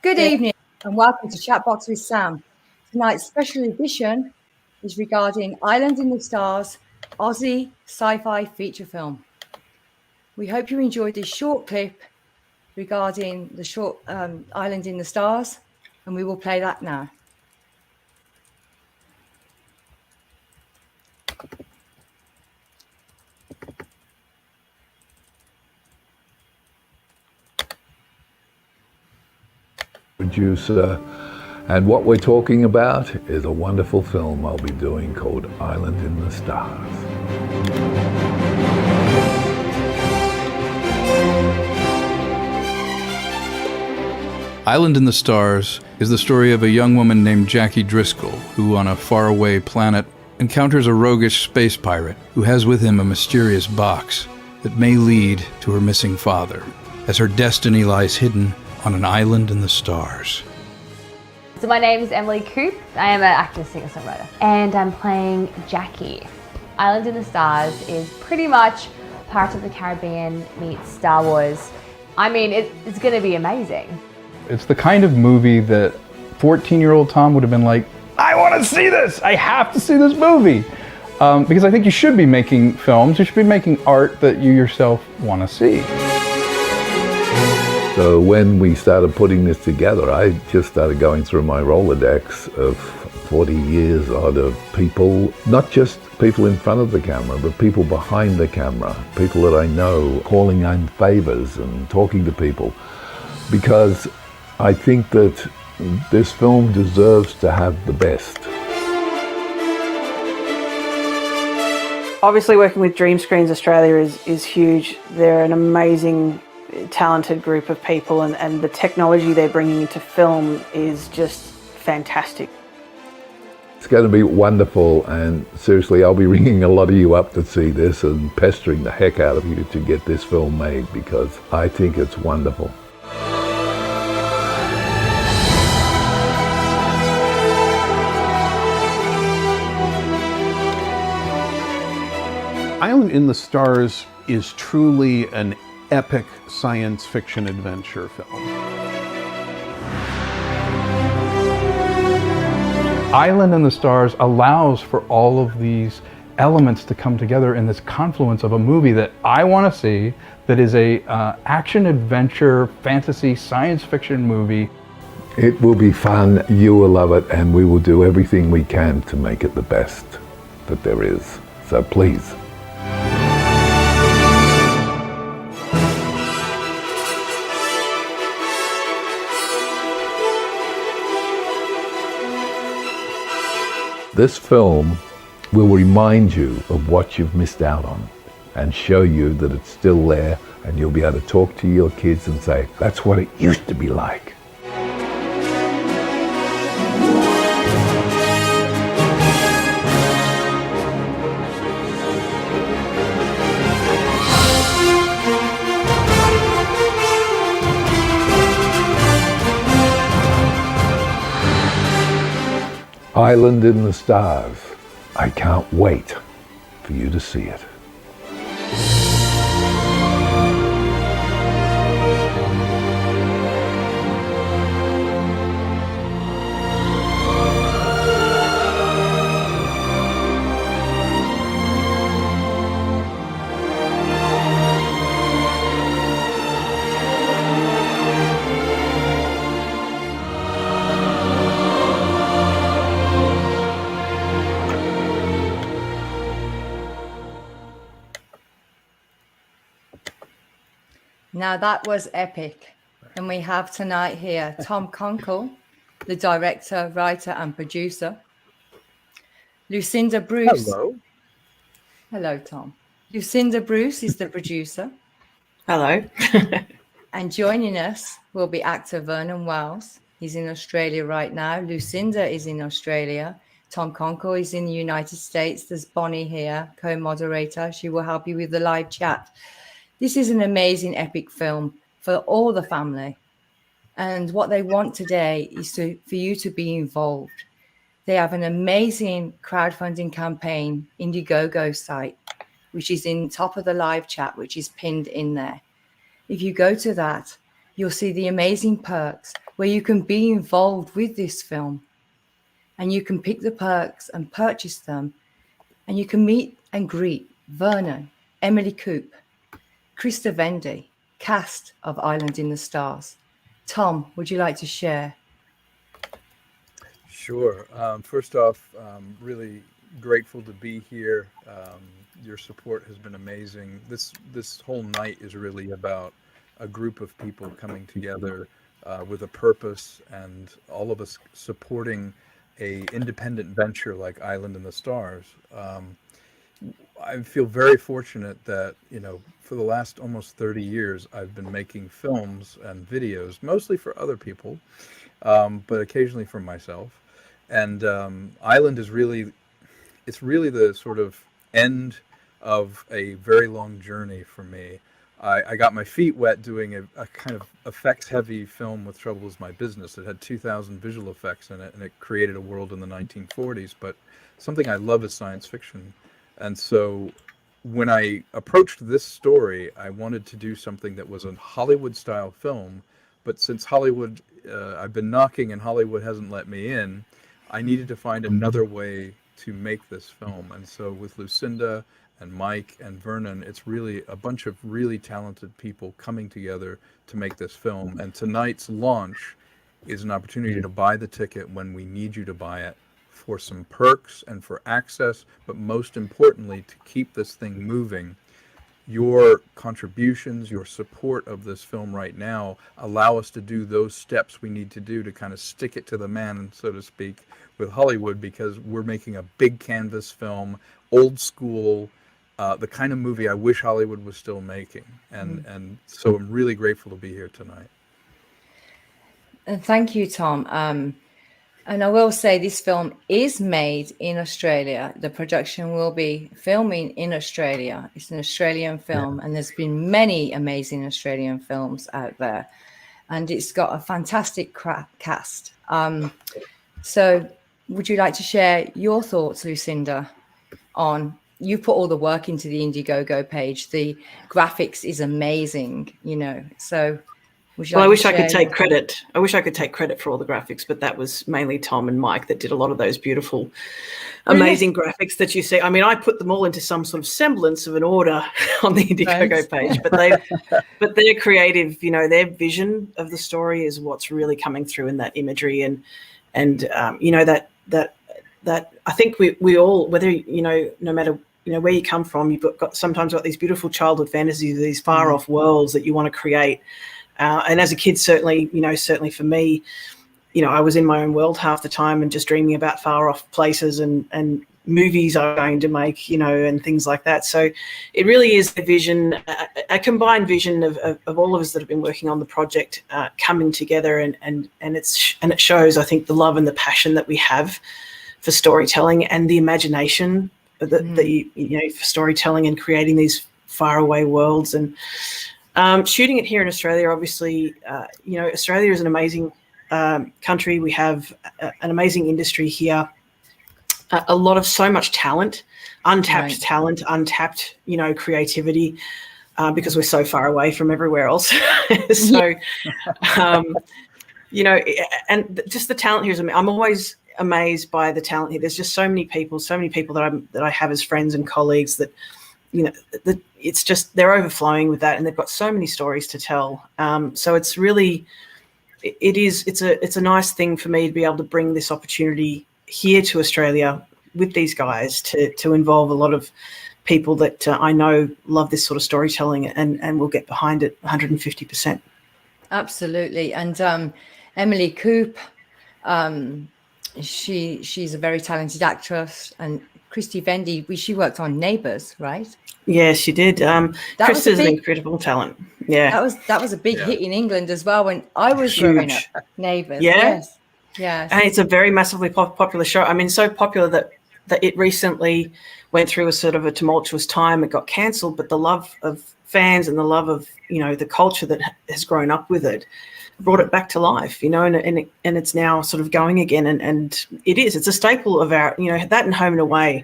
Good evening and welcome to Chatbox with Sam. Tonight's special edition is regarding Island in the Stars, Aussie sci-fi feature film. We hope you enjoyed this short clip regarding the short Island in the Stars, and we will play that now. Producer, and what we're talking about is a wonderful film I'll be doing called Island in the Stars. Island in the Stars is the story of a young woman named Jackie Driscoll who, on a faraway planet, encounters a roguish space pirate who has with him a mysterious box that may lead to her missing father, as her destiny lies hidden on an island in the stars. So my name is Emily Coop. I am an actor, singer-songwriter, and I'm playing Jackie. Island in the Stars is pretty much Pirates of the Caribbean meets Star Wars. I mean, it's going to be amazing. It's the kind of movie that 14-year-old Tom would have been like, I want to see this! I have to see this movie! Because I think you should be making films, you should be making art that you yourself want to see. So when we started putting this together, I just started going through my Rolodex of 40 years odd of people, not just people in front of the camera, but people behind the camera, people that I know, calling in favors and talking to people, because I think that this film deserves to have the best. Obviously working with Dream Screens Australia is huge. They're an amazing, talented group of people, and the technology they're bringing into film is just fantastic. It's going to be wonderful, and seriously, I'll be ringing a lot of you up to see this and pestering the heck out of you to get this film made, because I think it's wonderful. Island in the Stars is truly an epic science fiction adventure film. Island in the Stars allows for all of these elements to come together in this confluence of a movie that I want to see, that is a action, adventure, fantasy, science fiction movie. It will be fun, you will love it, and we will do everything we can to make it the best that there is. So please. This film will remind you of what you've missed out on and show you that it's still there, and you'll be able to talk to your kids and say, that's what it used to be like. Island in the Stars. I can't wait for you to see it. Now that was epic. And we have tonight here Tom Konkle, the director, writer and producer. Lucinda Bruce. Hello. Hello, Tom. Lucinda Bruce is the producer. Hello. And joining us will be actor Vernon Wells. He's in Australia right now. Lucinda is in Australia. Tom Konkle is in the United States. There's Bonnie here, co-moderator. She will help you with the live chat. This is an amazing epic film for all the family. And what they want today is for you to be involved. They have an amazing crowdfunding campaign, Indiegogo site, which is in top of the live chat, which is pinned in there. If you go to that, you'll see the amazing perks where you can be involved with this film, and you can pick the perks and purchase them, and you can meet and greet Vernon, Emily Coop, Krista Vendy, cast of Island in the Stars. Tom, would you like to share? Sure. First off, really grateful to be here. Your support has been amazing. This whole night is really about a group of people coming together with a purpose, and all of us supporting a independent venture like Island in the Stars. I feel very fortunate that, for the last almost 30 years, I've been making films and videos, mostly for other people, but occasionally for myself. And Island is really the sort of end of a very long journey for me. I got my feet wet doing a kind of effects-heavy film with Trouble Is My Business. It had 2,000 visual effects in it, and it created a world in the 1940s. But something I love is science fiction. And so when I approached this story, I wanted to do something that was a Hollywood-style film. But since Hollywood, I've been knocking and Hollywood hasn't let me in, I needed to find another way to make this film. And so with Lucinda and Mike and Vernon, it's really a bunch of really talented people coming together to make this film. And tonight's launch is an opportunity to buy the ticket when we need you to buy it, for some perks and for access, but most importantly, to keep this thing moving. Your contributions, your support of this film right now allow us to do those steps we need to do to kind of stick it to the man, so to speak, with Hollywood, because we're making a big canvas film, old school, the kind of movie I wish Hollywood was still making. And so I'm really grateful to be here tonight. And thank you, Tom. And I will say this film is made in Australia. The production will be filming in Australia. It's an Australian film, and there's been many amazing Australian films out there. And it's got a fantastic cast. So would you like to share your thoughts, Lucinda, on, you put all the work into the Indiegogo page. The graphics is amazing, so... Well, I wish I could take credit. I wish I could take credit for all the graphics, but that was mainly Tom and Mike that did a lot of those beautiful, amazing graphics that you see. I mean, I put them all into some sort of semblance of an order on the Indiegogo page, but their creative, their vision of the story is what's really coming through in that imagery, and that I think we all, whether no matter where you come from, you've sometimes got these beautiful childhood fantasies, these far off worlds that you want to create. And as a kid, certainly for me, I was in my own world half the time and just dreaming about far off places and movies I'm going to make, and things like that. So it really is a vision, a combined vision of all of us that have been working on the project coming together, and it shows, I think, the love and the passion that we have for storytelling and the imagination that for storytelling and creating these faraway worlds. And shooting it here in Australia, obviously, Australia is an amazing country. We have an amazing industry here, so much talent, untapped talent, untapped, creativity, because we're so far away from everywhere else. So, and just the talent here is amazing. I'm always amazed by the talent here. There's just so many people that I have as friends and colleagues that, it's just, they're overflowing with that, and they've got so many stories to tell. So it's really, it's a nice thing for me to be able to bring this opportunity here to Australia with these guys to involve a lot of people that I know love this sort of storytelling and will get behind it 150%. Absolutely. And Emily Coop, she's a very talented actress, and Christy Vendy, she worked on Neighbours, right? Yeah, she did. Chris is an incredible talent. Yeah, that was a big hit in England as well when I was growing up. Neighbours. Yes. And it's a very massively popular show. I mean, so popular that it recently went through a sort of a tumultuous time. It got cancelled, but the love of fans and the love of the culture that has grown up with it brought it back to life. And it's now sort of going again. And it's a staple of our that and Home and Away.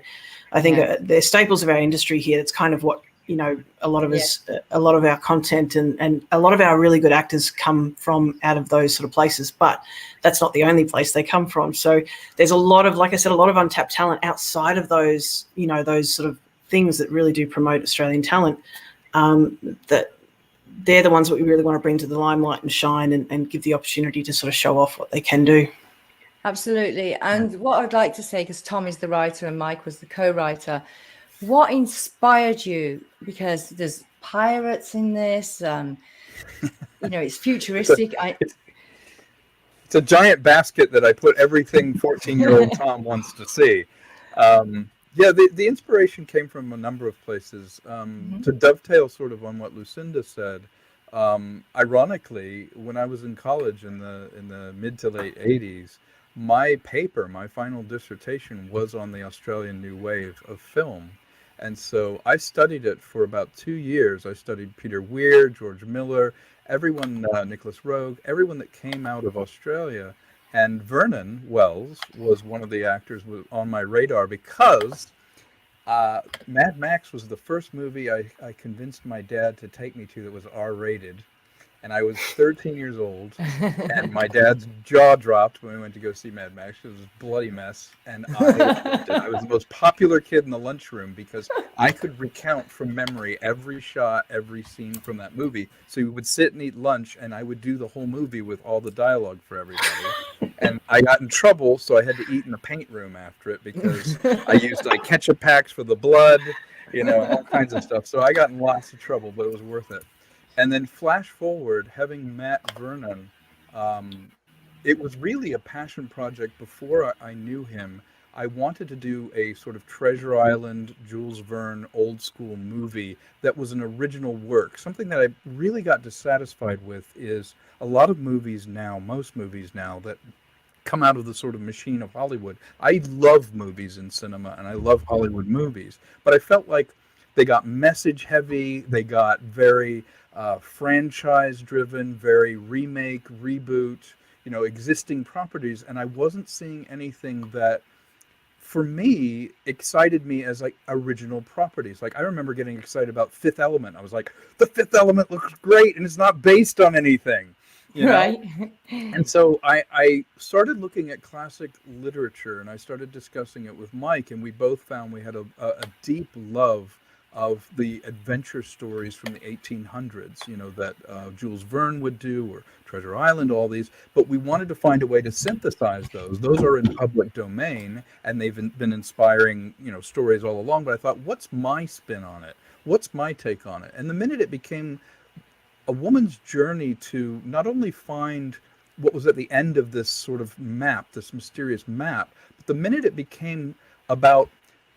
I think they're staples of our industry here. It's kind of what you know, a lot of us, a lot of our content and a lot of our really good actors come from out of those sort of places, but that's not the only place they come from. So there's a lot of, like I said, a lot of untapped talent outside of those, you know, those sort of things that really do promote Australian talent, that they're the ones that we really want to bring to the limelight and shine and give the opportunity to sort of show off what they can do. Absolutely. And what I'd like to say, because Tom is the writer and Mike was the co-writer, what inspired you? Because there's pirates in this, you know, it's futuristic. It's a giant basket that I put everything 14-year-old Tom wants to see. Yeah, the inspiration came from a number of places. To dovetail sort of on what Lucinda said, ironically, when I was in college in the mid to late 80s, my final dissertation was on the Australian New Wave of film. And so I studied it for about 2 years. I studied Peter Weir, George Miller, everyone, Nicholas Roeg, everyone that came out of Australia. And Vernon Wells was one of the actors on my radar because Mad Max was the first movie I convinced my dad to take me to that was R-rated. And I was 13 years old, and my dad's jaw dropped when we went to go see Mad Max. It was a bloody mess, and I was the most popular kid in the lunchroom because I could recount from memory every shot, every scene from that movie. So we would sit and eat lunch, and I would do the whole movie with all the dialogue for everybody. And I got in trouble, so I had to eat in the paint room after it because I used like ketchup packs for the blood, you know, all kinds of stuff. So I got in lots of trouble, but it was worth it. And then flash forward, having met Vernon, it was really a passion project before I knew him. I wanted to do a sort of Treasure Island, Jules Verne, old school movie that was an original work. Something that I really got dissatisfied with is a lot of movies now, most movies now, that come out of the sort of machine of Hollywood. I love movies in cinema, and I love Hollywood movies, but I felt like they got message heavy, they got very franchise driven, very remake, reboot, you know, existing properties, and I wasn't seeing anything that for me excited me as like original properties. Like I remember getting excited about Fifth Element. I was like, the Fifth Element looks great and it's not based on anything, you know? Right. And so I started looking at classic literature and I started discussing it with Mike, and we both found we had a deep love of the adventure stories from the 1800s, you know, that Jules Verne would do, or Treasure Island, all these, but we wanted to find a way to synthesize those. Those are in public domain, and they've been inspiring, you know, stories all along, but I thought, what's my spin on it? What's my take on it? And the minute it became a woman's journey to not only find what was at the end of this sort of map, this mysterious map, but the minute it became about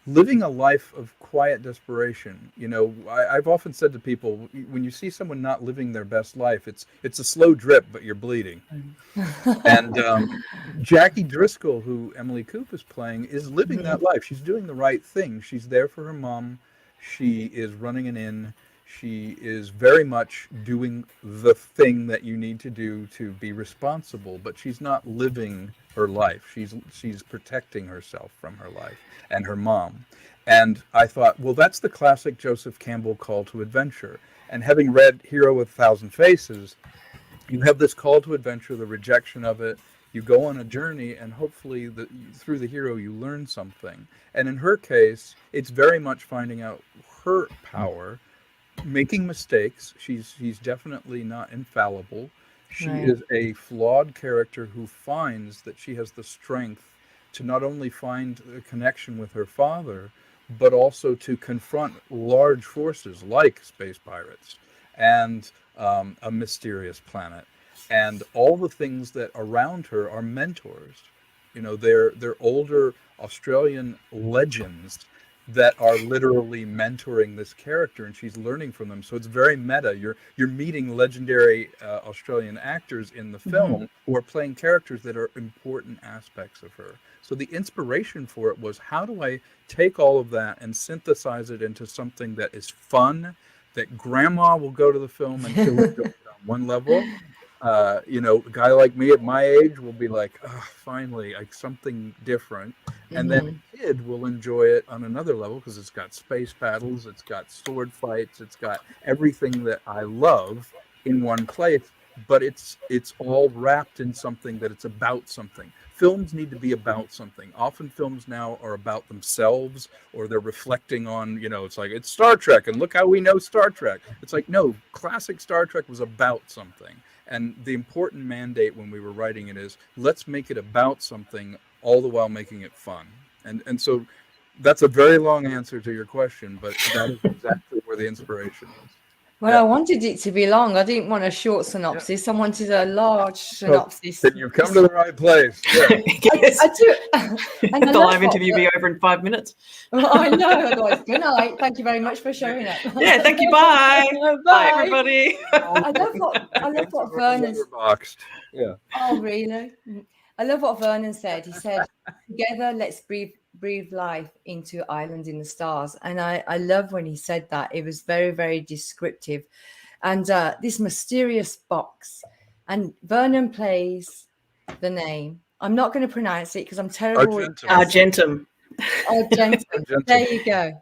living a life of quiet desperation. You know, I've often said to people, when you see someone not living their best life, it's a slow drip, but you're bleeding. And Jackie Driscoll, who Emily Coop is playing, is living that life. She's doing the right thing. She's there for her mom. She is running an inn. She is very much doing the thing that you need to do to be responsible, but she's not living her life. She's protecting herself from her life and her mom. And I thought, well, that's the classic Joseph Campbell call to adventure. And having read Hero with a Thousand Faces, you have this call to adventure, the rejection of it. You go on a journey, and hopefully through the hero you learn something. And in her case, it's very much finding out her power, making mistakes. She's definitely not infallible. She is a flawed character who finds that she has the strength to not only find a connection with her father, but also to confront large forces like space pirates and a mysterious planet. And all the things that around her are mentors. You know, they're older Australian legends that are literally mentoring this character, and she's learning from them. So it's very meta. You're meeting legendary Australian actors in the film who are playing characters that are important aspects of her. So the inspiration for it was, how do I take all of that and synthesize it into something that is fun, that grandma will go to the film and she'll enjoy it on one level, You know, a guy like me at my age will be like, oh, finally, like something different. And then a kid will enjoy it on another level because it's got space battles, it's got sword fights, it's got everything that I love in one place. But it's all wrapped in something that it's about something. Films need to be about something. Often films now are about themselves, or they're reflecting on, you know, it's like, it's Star Trek and look how we know Star Trek. It's like, no, classic Star Trek was about something. And the important mandate when we were writing it is, let's make it about something, all the while making it fun. And so that's a very long answer to your question, but that is exactly where the inspiration is. Well, I wanted it to be long. I didn't want a short synopsis. I wanted a large synopsis. Then you've come to the right place. Yeah. Yes. I do. And The live interview be over in 5 minutes. Well, I know. Otherwise, good night. Thank you very much for showing up. Yeah, thank you. Bye. Bye, everybody. I love what Vernon. Boxed. Yeah. Oh, really? I love what Vernon said. He said, "Together, let's breathe life into Island in the Stars." And I love when he said that. It was very, very descriptive. And this mysterious box. And Vernon plays the name. I'm not going to pronounce it because I'm terrible. Argentum. Argentum. There you go.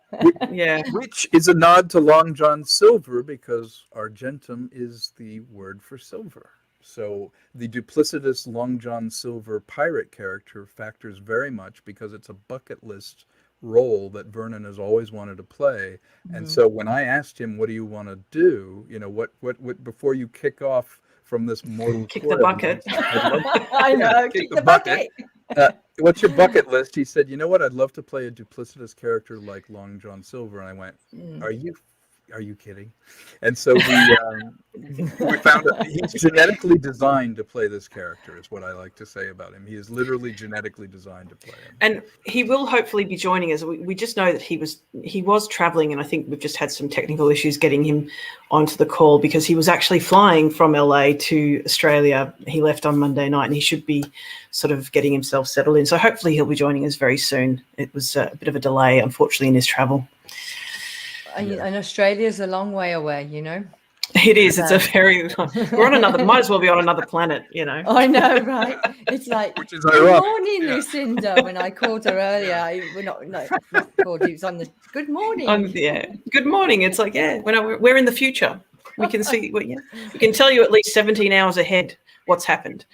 Yeah. Which is a nod to Long John Silver, because Argentum is the word for silver. So the duplicitous Long John Silver pirate character factors very much because it's a bucket list role that Vernon has always wanted to play. And so when I asked him, what do you want to do? You know, what before you kick off from this mortal Kick the bucket. I know. Kick the bucket. What's your bucket list? He said, you know what? I'd love to play a duplicitous character like Long John Silver. And I went, are you kidding? And so we found that he's genetically designed to play this character, is what I like to say about him. He is literally genetically designed to play him. And he will hopefully be joining us. We just know that he was traveling, and I think we've just had some technical issues getting him onto the call because he was actually flying from LA to Australia. He left on Monday night, and he should be sort of getting himself settled in. So hopefully he'll be joining us very soon. It was a bit of a delay, unfortunately, in his travel. And Australia's a long way away, you know. It is. It's a very. We're on another. Might as well be on another planet, you know. I know, right? It's like, Which is good ironic. morning, Lucinda. When I called her earlier, we're not called. It was on the good morning. Good morning. It's like, we're in the future. We can see. We can tell you at least 17 hours ahead what's happened.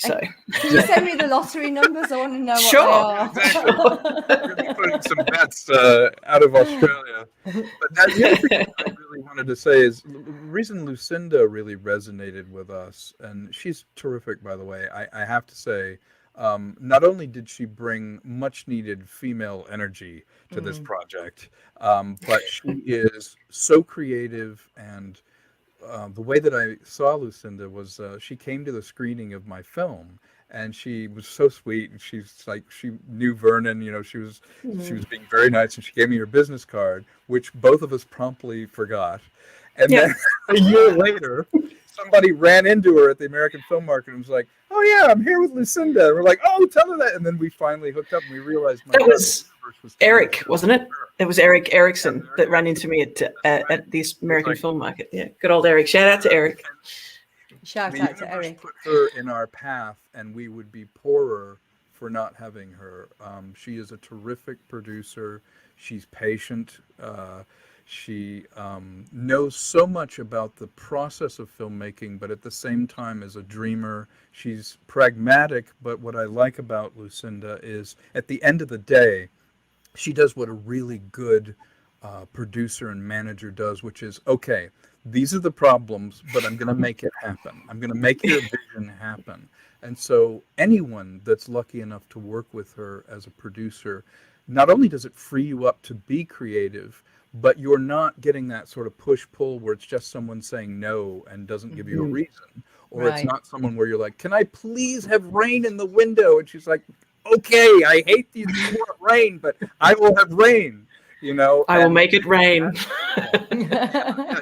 So, can you send me the lottery numbers? I want to know what Sure. they are. Exactly. We're going to be putting some bets out of Australia. But the other thing I really wanted to say is the reason Lucinda really resonated with us, and she's terrific, by the way, I have to say, not only did she bring much needed female energy to this project, but she is so creative. And the way that I saw Lucinda was she came to the screening of my film, and she was so sweet. And she's like, she knew Vernon, you know, she was being very nice, and she gave me her business card, which both of us promptly forgot. And then a year later, somebody ran into her at the American Film Market and was like, "Oh yeah, I'm here with Lucinda." And we're like, "Oh, tell her that." And then we finally hooked up, and we realized that was Eric, wasn't it? It was Eric Erickson that ran into me at the American Film Market. Yeah, good old Eric. Shout out to Eric. Shout out to Eric. Put her in our path, and we would be poorer for not having her. She is a terrific producer. She's patient. She knows so much about the process of filmmaking, but at the same time is a dreamer. She's pragmatic, but what I like about Lucinda is at the end of the day, she does what a really good producer and manager does, which is, okay, these are the problems, but I'm going to make it happen. I'm going to make your vision happen. And so anyone that's lucky enough to work with her as a producer, not only does it free you up to be creative, but you're not getting that sort of push-pull where it's just someone saying no and doesn't give you a reason. Or it's not someone where you're like, "Can I please have rain in the window?" And she's like, "Okay, I hate you want rain, but I will have rain." You know, I will make it rain.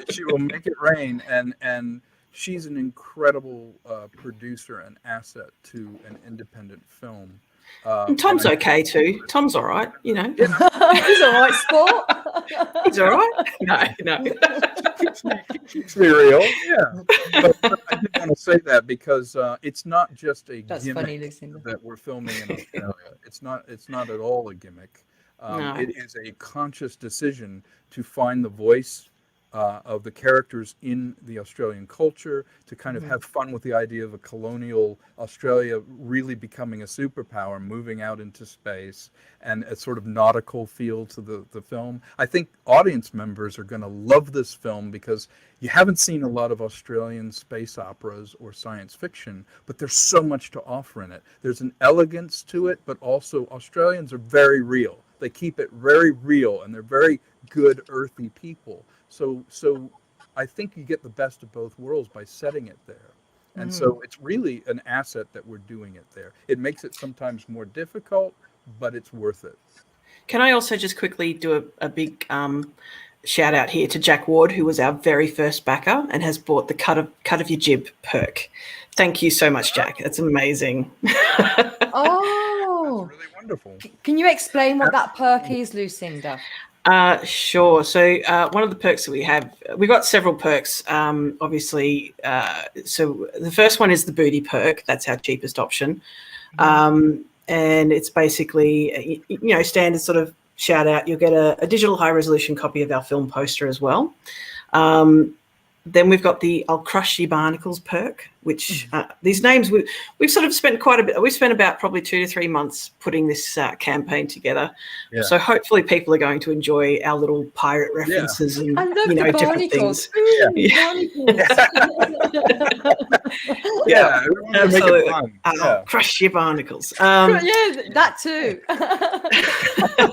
She will make it rain, and she's an incredible producer and asset to an independent film. And Tom's okay too. Tom's all right, you know. He's all right, sport. He's all right. No. Keeps me real, yeah. But I did want to say that because it's not just a That's gimmick funny, Lucinda. that we're filming in Australia. It's not at all a gimmick. No. It is a conscious decision to find the voice of the characters in the Australian culture, to kind of have fun with the idea of a colonial Australia really becoming a superpower, moving out into space, and a sort of nautical feel to the film. I think audience members are going to love this film because you haven't seen a lot of Australian space operas or science fiction, but there's so much to offer in it. There's an elegance to it, but also Australians are very real. They keep it very real, and they're very good, earthy people. So I think you get the best of both worlds by setting it there. And so it's really an asset that we're doing it there. It makes it sometimes more difficult, but it's worth it. Can I also just quickly do a big shout out here to Jack Ward, who was our very first backer and has bought the cut of your jib perk. Thank you so much, Jack. That's amazing. Oh, That's really wonderful. Can you explain what that perk is, Lucinda? Sure. So one of the perks that we've got several perks, obviously. So the first one is the booty perk. That's our cheapest option. And it's basically, standard sort of shout out. You'll get a digital high resolution copy of our film poster as well. Then we've got the I'll Crush Your Barnacles perk, which these names, we've sort of spent quite a bit. We've spent about probably 2 to 3 months putting this campaign together. Yeah. So hopefully people are going to enjoy our little pirate references and different things. Yeah, absolutely. I'll crush your barnacles. That too.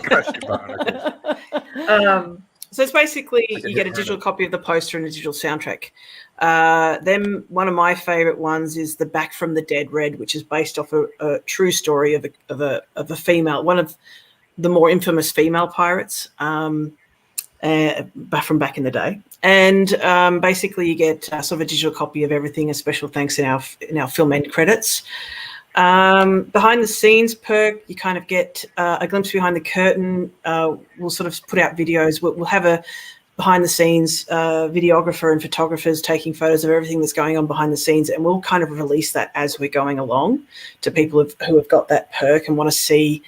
Crush your barnacles. So it's basically you get a digital copy of the poster and a digital soundtrack. Then one of my favorite ones is the Back from the Dead Red, which is based off a true story of a female, one of the more infamous female pirates from back in the day. And basically you get sort of a digital copy of everything, a special thanks in our film end credits. Behind the scenes perk, you kind of get a glimpse behind the curtain. We'll sort of put out videos. We'll have a behind the scenes videographer and photographers taking photos of everything that's going on behind the scenes, and we'll kind of release that as we're going along to people who have got that perk and want to see.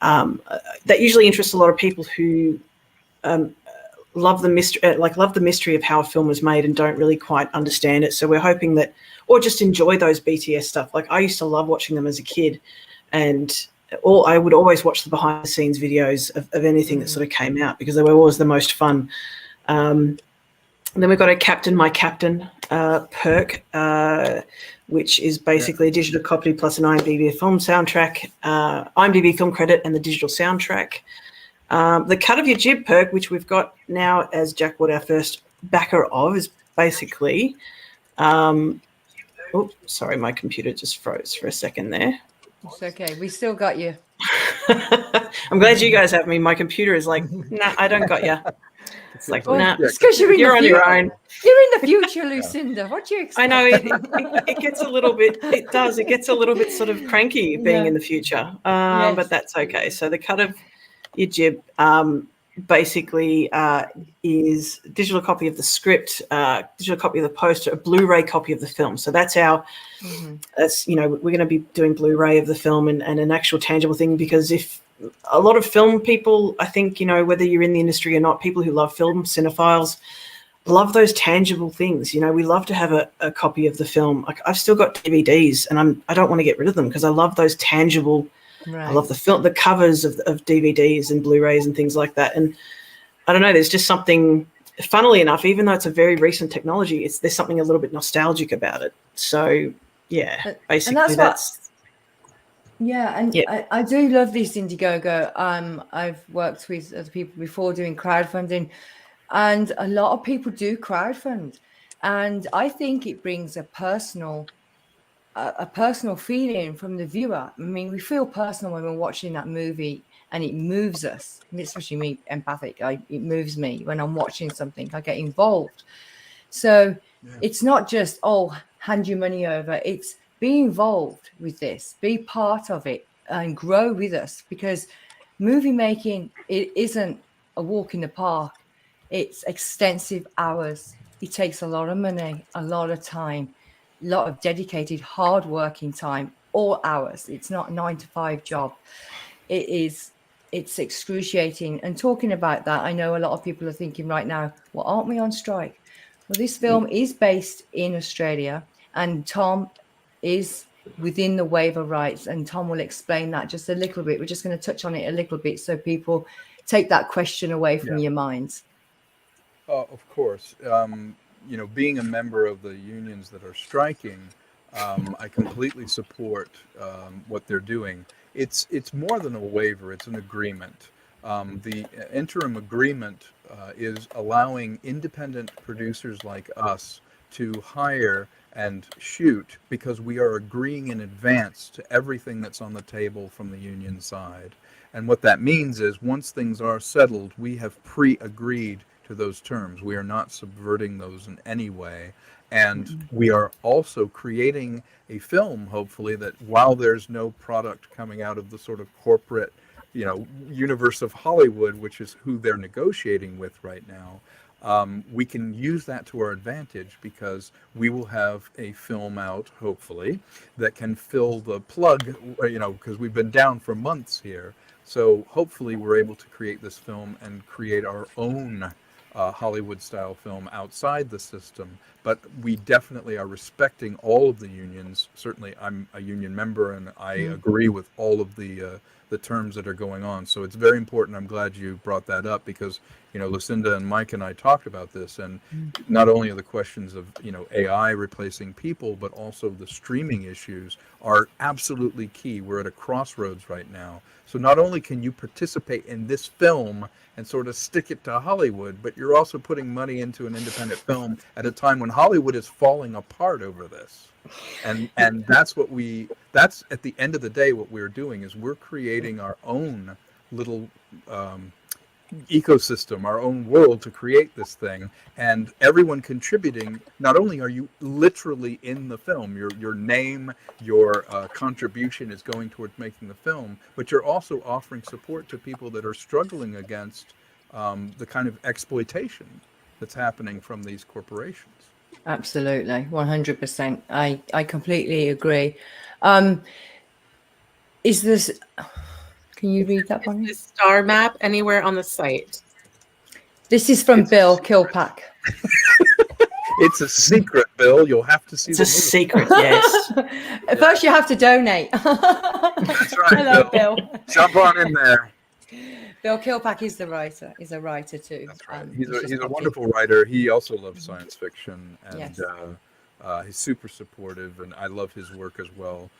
That usually interests a lot of people who love the mystery of how a film was made and don't really quite understand it. So we're hoping that, or just enjoy those BTS stuff. Like I used to love watching them as a kid, and I would always watch the behind the scenes videos of anything that sort of came out because they were always the most fun. Then we've got a Captain My Captain perk, which is basically a digital copy plus an IMDb film soundtrack, IMDb film credit and the digital soundtrack. The Cut of Your Jib perk, which we've got now as Jack Wood, our first backer of, is basically sorry, my computer just froze for a second there. It's okay. We still got you. I'm glad you guys have me. My computer is like, nah, I don't got you. It's like, nah. It's because you're on your own. You're in the future, Lucinda. What do you expect? I know it gets a little bit. It does. It gets a little bit sort of cranky being in the future, but that's okay. So the Cut of Your Jib basically is a digital copy of the script, digital copy of the poster, a Blu-ray copy of the film. So that's our, we're going to be doing Blu-ray of the film and an actual tangible thing, because if a lot of film people, I think, whether you're in the industry or not, people who love film, cinephiles, love those tangible things. We love to have a copy of the film. Like I've still got DVDs and I don't want to get rid of them because I love those tangible. Right. I love the covers of DVDs and Blu-rays and things like that. And I don't know, there's just something, funnily enough, even though it's a very recent technology, there's something a little bit nostalgic about it. So, yeah, basically and that's I do love this Indiegogo. I've worked with other people before doing crowdfunding, and a lot of people do crowdfund. And I think it brings a personal feeling from the viewer. I mean, we feel personal when we're watching that movie and it moves us, especially me, empathic. It moves me when I'm watching something. I get involved. So it's not just, hand your money over. It's be involved with this, be part of it. and grow with us, because movie making, it isn't a walk in the park. It's extensive hours. It takes a lot of money, a lot of time, a lot of dedicated, hard-working time, all hours. It's not a 9-to-5 job. It's excruciating. And talking about that, I know a lot of people are thinking right now, well, aren't we on strike? Well, this film is based in Australia, and Tom is within the waiver rights, and Tom will explain that just a little bit. We're just going to touch on it a little bit so people take that question away from your minds. Of course. Being a member of the unions that are striking, I completely support what they're doing. It's more than a waiver, it's an agreement. The interim agreement is allowing independent producers like us to hire and shoot, because we are agreeing in advance to everything that's on the table from the union side. And what that means is, once things are settled, we have pre-agreed to those terms. We are not subverting those in any way. And we are also creating a film, hopefully, that while there's no product coming out of the sort of corporate, universe of Hollywood, which is who they're negotiating with right now, we can use that to our advantage, because we will have a film out, hopefully, that can fill the plug, because we've been down for months here. So hopefully we're able to create this film and create our own Hollywood-style film outside the system. But we definitely are respecting all of the unions. Certainly, I'm a union member, and I agree with all of the terms that are going on. So it's very important. I'm glad you brought that up, because Lucinda and Mike and I talked about this, and not only are the questions of AI replacing people, but also the streaming issues are absolutely key. We're at a crossroads right now. So not only can you participate in this film and sort of stick it to Hollywood, but you're also putting money into an independent film at a time when Hollywood is falling apart over this. And that's at the end of the day, what we're doing is we're creating our own little ecosystem, our own world to create this thing, and everyone contributing. Not only are you literally in the film, your name, your contribution is going towards making the film, but you're also offering support to people that are struggling against the kind of exploitation that's happening from these corporations. Absolutely, 100%. I completely agree. Is this? Can you read that one? Is this star map anywhere on the site? This is from Bill Kilpack. It's a secret, Bill. You'll have to see. It's a secret, yes. First, you have to donate. That's right. Hello, Bill. Jump on in there. Bill Kilpack is the writer. He's a writer too. That's right. He's a wonderful writer. He also loves science fiction, and Yes. He's super supportive, and I love his work as well.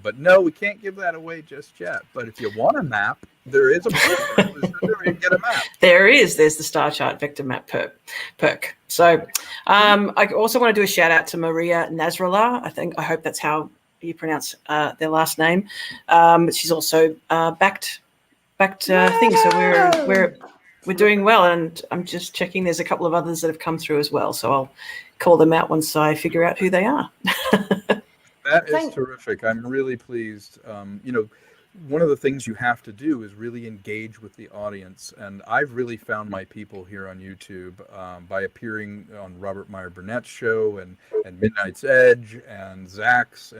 But no, we can't give that away just yet. But if you want a map, there is a perk. You can get a map. There is. There's the star chart vector map perk. So I also want to do a shout out to Maria Nasrallah. I hope that's how you pronounce their last name. She's also backed things. So we're doing well. And I'm just checking. There's a couple of others that have come through as well. So I'll call them out once I figure out who they are. That is terrific. I'm really pleased. One of the things you have to do is really engage with the audience. And I've really found my people here on YouTube by appearing on Robert Meyer Burnett's show and Midnight's Edge and Zach's,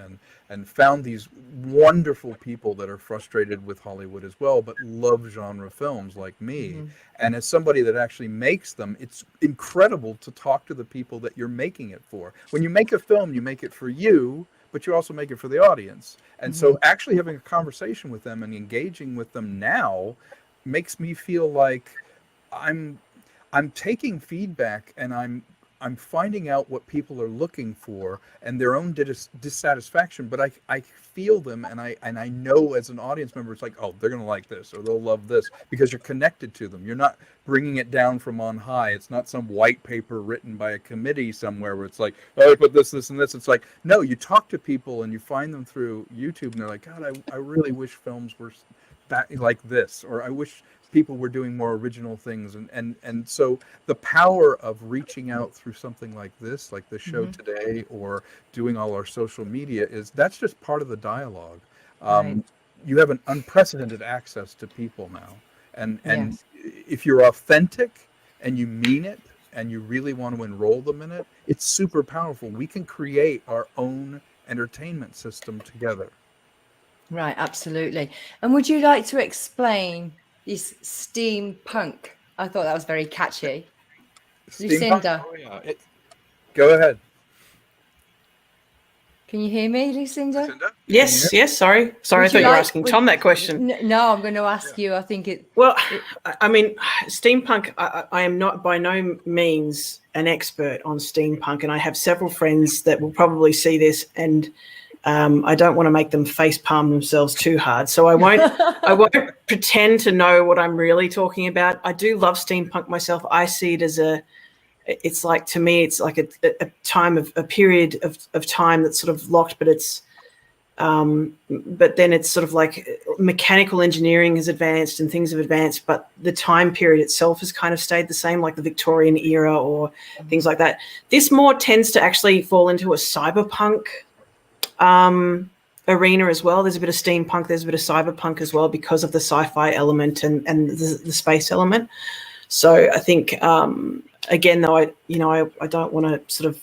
and found these wonderful people that are frustrated with Hollywood as well, but love genre films like me. Mm-hmm. And as somebody that actually makes them, it's incredible to talk to the people that you're making it for. When you make a film, you make it for you, but you also make it for the audience. And so actually having a conversation with them and engaging with them now makes me feel like I'm taking feedback, and I'm finding out what people are looking for and their own dissatisfaction, but I feel them, and I know as an audience member, it's like, oh, they're going to like this, or they'll love this, because you're connected to them. You're not bringing it down from on high. It's not some white paper written by a committee somewhere where it's like, oh, I put this, and this. It's like, no, you talk to people and you find them through YouTube, and they're like, God, I really wish films were back like this, or I wish people were doing more original things. And so the power of reaching out through something like this, like the show today, or doing all our social media, that's just part of the dialogue. Right. you have an unprecedented access to people now. And Yes. if you're authentic and you mean it and you really want to enroll them in it, it's super powerful. We can create our own entertainment system together. Right, absolutely. And would you like to explain this steampunk? I thought that was very catchy. Lucinda, Oh, yeah. Go ahead. can you hear me, Lucinda? Lucinda? Yes, yes. Sorry, Would I thought you were like- asking Tom that question. No, I'm going to ask you. I think it. Well, I mean, steampunk, I am not by no means an expert on steampunk, and I have several friends that will probably see this, and I don't want to make them face palm themselves too hard. So I won't pretend to know what I'm really talking about. I do love steampunk myself. I see it as it's like, to me, it's like a time of a period of time that's sort of locked, but it's but then it's sort of like mechanical engineering has advanced and things have advanced, but the time period itself has kind of stayed the same, like the Victorian era or things like that. This more tends to actually fall into a cyberpunk arena as well. There's a bit of steampunk, there's a bit of cyberpunk as well because of the sci-fi element and the space element. So I think again, though, I don't want to sort of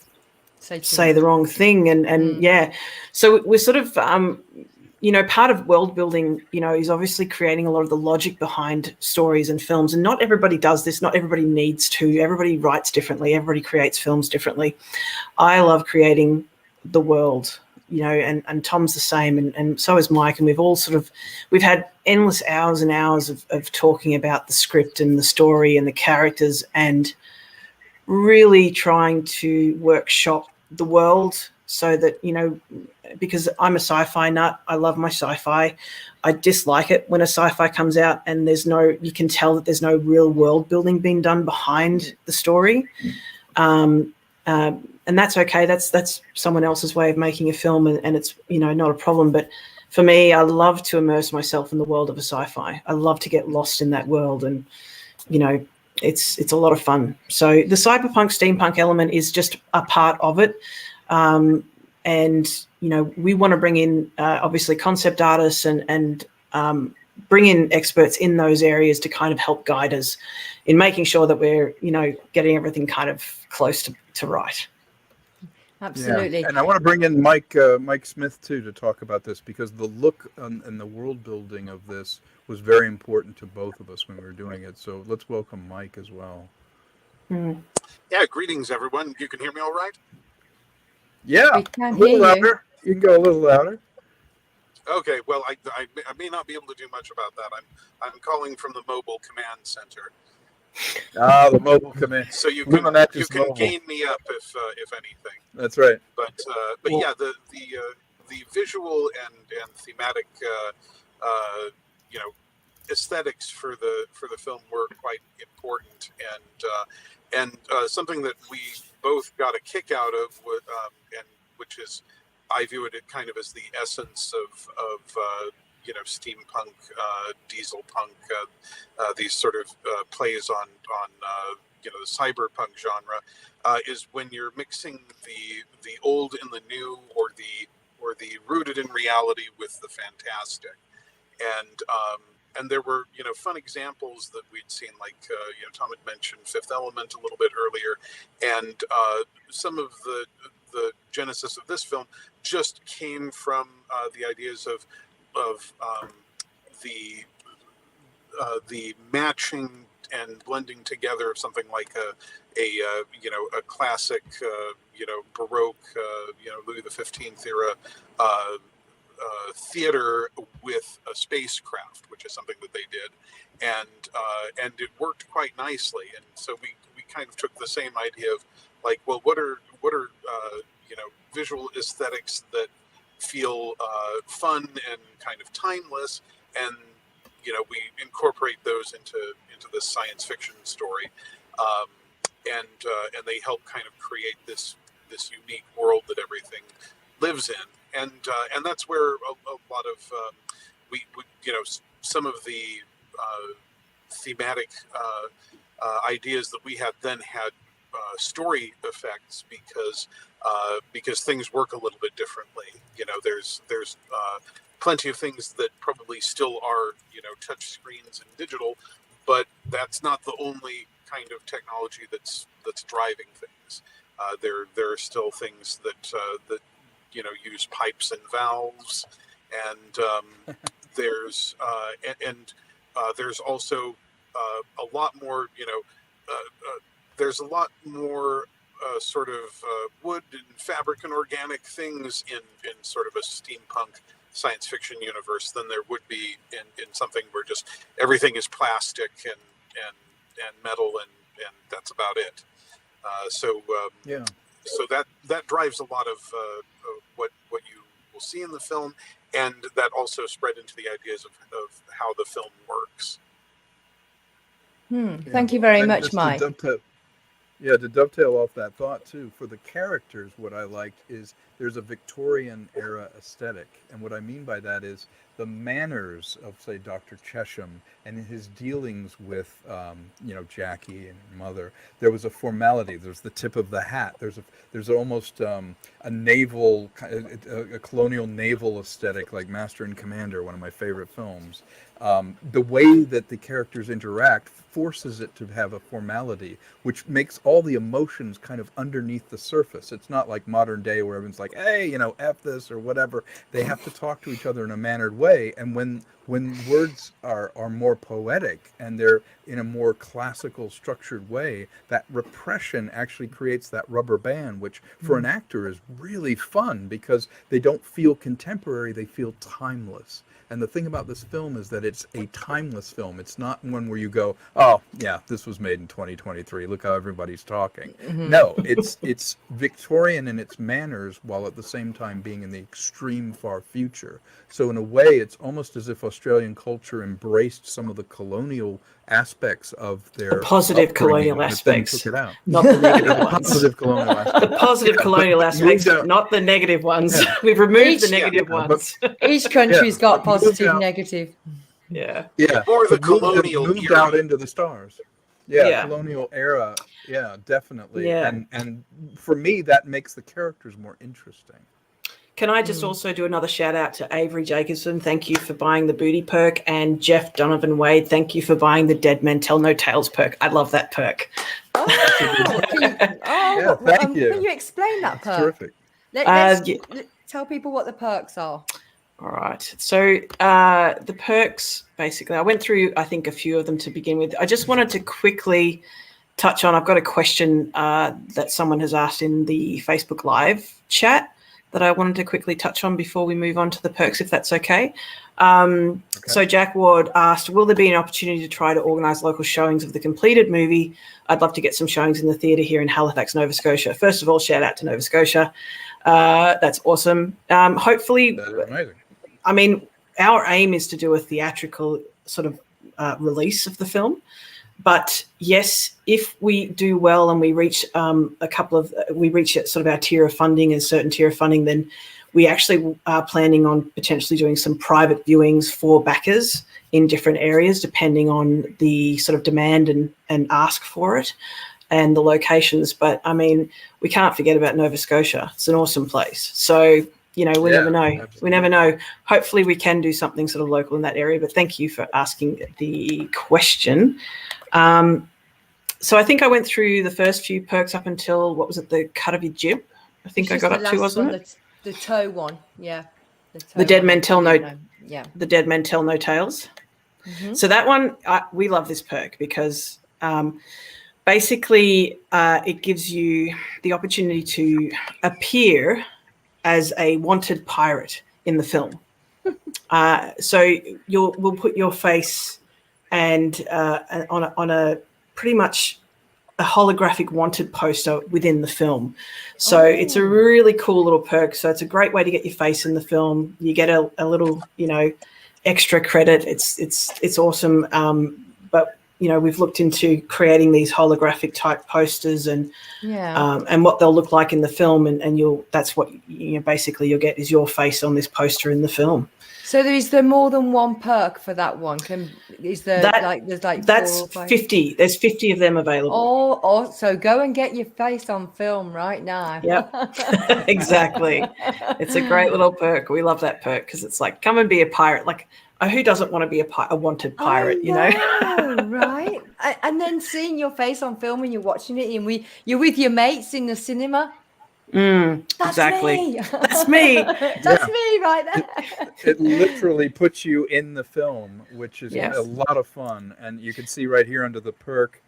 say the wrong thing, and yeah, so we're sort of part of world building, is obviously creating a lot of the logic behind stories and films, and not everybody does this, not everybody needs to, everybody writes differently, everybody creates films differently. I love creating the world, and Tom's the same, and so is Mike, and we've had endless hours and hours of talking about the script and the story and the characters, and really trying to workshop the world so that, because I'm a sci-fi nut, I love my sci-fi. I dislike it when a sci-fi comes out and you can tell that there's no real world building being done behind the story. And that's okay. That's someone else's way of making a film, and it's, not a problem. But for me, I love to immerse myself in the world of a sci-fi. I love to get lost in that world, and, it's a lot of fun. So the cyberpunk steampunk element is just a part of it. And, we want to bring in obviously concept artists and bring in experts in those areas to kind of help guide us in making sure that we're, getting everything kind of close to right. Absolutely. Yeah. And I want to bring in Mike Smith too to talk about this, because the look and the world building of this was very important to both of us when we were doing it. So let's welcome Mike as well. Yeah, greetings everyone. You can hear me all right? Yeah, We can a little hear you. louder. You can go a little louder. Okay, well, I may not be able to do much about that. I'm calling from the mobile command center. The mobile command. So you We can don't have to mobile. gain me up if anything. That's right. But yeah, the visual and thematic aesthetics for the film were quite important, and something that we both got a kick out of, and which is, I view it kind of as the essence of steampunk, diesel punk, these sort of plays on the cyberpunk genre, is when you're mixing the old and the new, or the rooted in reality with the fantastic, and there were fun examples that we'd seen, like Tom had mentioned Fifth Element a little bit earlier, and some of the genesis of this film just came from the ideas of the matching and blending together of something like a classic Baroque Louis XV era theater with a spacecraft, which is something that they did, and it worked quite nicely. And so we kind of took the same idea of, like, well, what are visual aesthetics that feel fun and kind of timeless, and we incorporate those into this science fiction story, and they help kind of create this unique world that everything lives in, and that's where a lot of we some of the thematic ideas that we had then had story effects, because things work a little bit differently. There's plenty of things that probably still are, touch screens and digital, but that's not the only kind of technology that's driving things. There are still things that use pipes and valves, and there's there's also a lot more, there's a lot more sort of wood and fabric and organic things in sort of a steampunk science fiction universe than there would be in something where just everything is plastic and metal and that's about it. So that drives a lot of what you will see in the film, and that also spread into the ideas of how the film works. Thank you very much, Mike. To dovetail off that thought too, for the characters, what I liked is there's a Victorian era aesthetic. And what I mean by that is the manners of, say, Dr. Chesham and his dealings with, Jackie and her mother. There was a formality. There's the tip of the hat. There's almost a naval, a colonial naval aesthetic, like Master and Commander, one of my favorite films. The way that the characters interact forces it to have a formality, which makes all the emotions kind of underneath the surface. It's not like modern day where everyone's like, hey, F this or whatever. They have to talk to each other in a mannered way. And when words are more poetic and they're in a more classical structured way, that repression actually creates that rubber band, which for an actor is really fun because they don't feel contemporary, they feel timeless. And the thing about this film is that it's a timeless film. It's not one where you go, oh, yeah, this was made in 2023. Look how everybody's talking. No, it's Victorian in its manners while at the same time being in the extreme far future. So in a way, it's almost as if Australian culture embraced some of the colonial aspects of their positive colonial aspects, not the negative ones. Positive colonial aspects. The positive colonial aspects, not the negative ones. Yeah. We've removed the negative ones. Each country's got positive, negative. Yeah. Or the colonial moved era. out into the stars. Colonial era. Yeah, definitely. Yeah. And for me, that makes the characters more interesting. Can I just also do another shout out to Avery Jacobson? Thank you for buying the booty perk. And Jeff Donovan Wade, thank you for buying the Dead Men Tell No Tales perk. I love that perk. Thank you. Can you explain that perk? Terrific. Let's tell people what the perks are. All right. So the perks, basically, I went through, I think, a few of them to begin with. I just wanted to quickly touch on, I've got a question that someone has asked in the Facebook Live chat that I wanted to quickly touch on before we move on to the perks, if that's okay. So Jack Ward asked, will there be an opportunity to try to organise local showings of the completed movie? I'd love to get some showings in the theatre here in Halifax, Nova Scotia. First of all, shout out to Nova Scotia. That's awesome. Hopefully, That is amazing. I mean, our aim is to do a theatrical sort of release of the film. But yes, if we do well and we reach we reach sort of our tier of funding, a certain tier of funding, then we actually are planning on potentially doing some private viewings for backers in different areas, depending on the sort of demand and ask for it and the locations. But I mean, we can't forget about Nova Scotia. It's an awesome place. So, we never know. Absolutely. We never know. Hopefully we can do something sort of local in that area. But thank you for asking the question. So I think I went through the first few perks up until, what was it, the cut of your jib? I think I got up to, wasn't it? The toe one, yeah. The Dead Men Tell No, The Dead Men Tell No Tales. So that one, we love this perk because basically it gives you the opportunity to appear as a wanted pirate in the film. So we'll put your face and on a pretty much a holographic wanted poster within the film. So it's a really cool little perk. So it's a great way to get your face in the film. You get a little, extra credit. It's awesome. But we've looked into creating these holographic type posters and what they'll look like in the film, and that's what basically you'll get is your face on this poster in the film. So is there more than one perk for that one? Is there there's like that's 4 or 5? 50. There's 50 of them available. So go and get your face on film right now. Yep. Exactly. It's a great little perk. We love that perk because it's like, come and be a pirate. Like, who doesn't want to be a wanted pirate, you know? Right? And then seeing your face on film when you're watching it, and you're with your mates in the cinema. That's exactly. Me. That's me. That's me right there. It literally puts you in the film, which is a lot of fun. And you can see right here under the perk,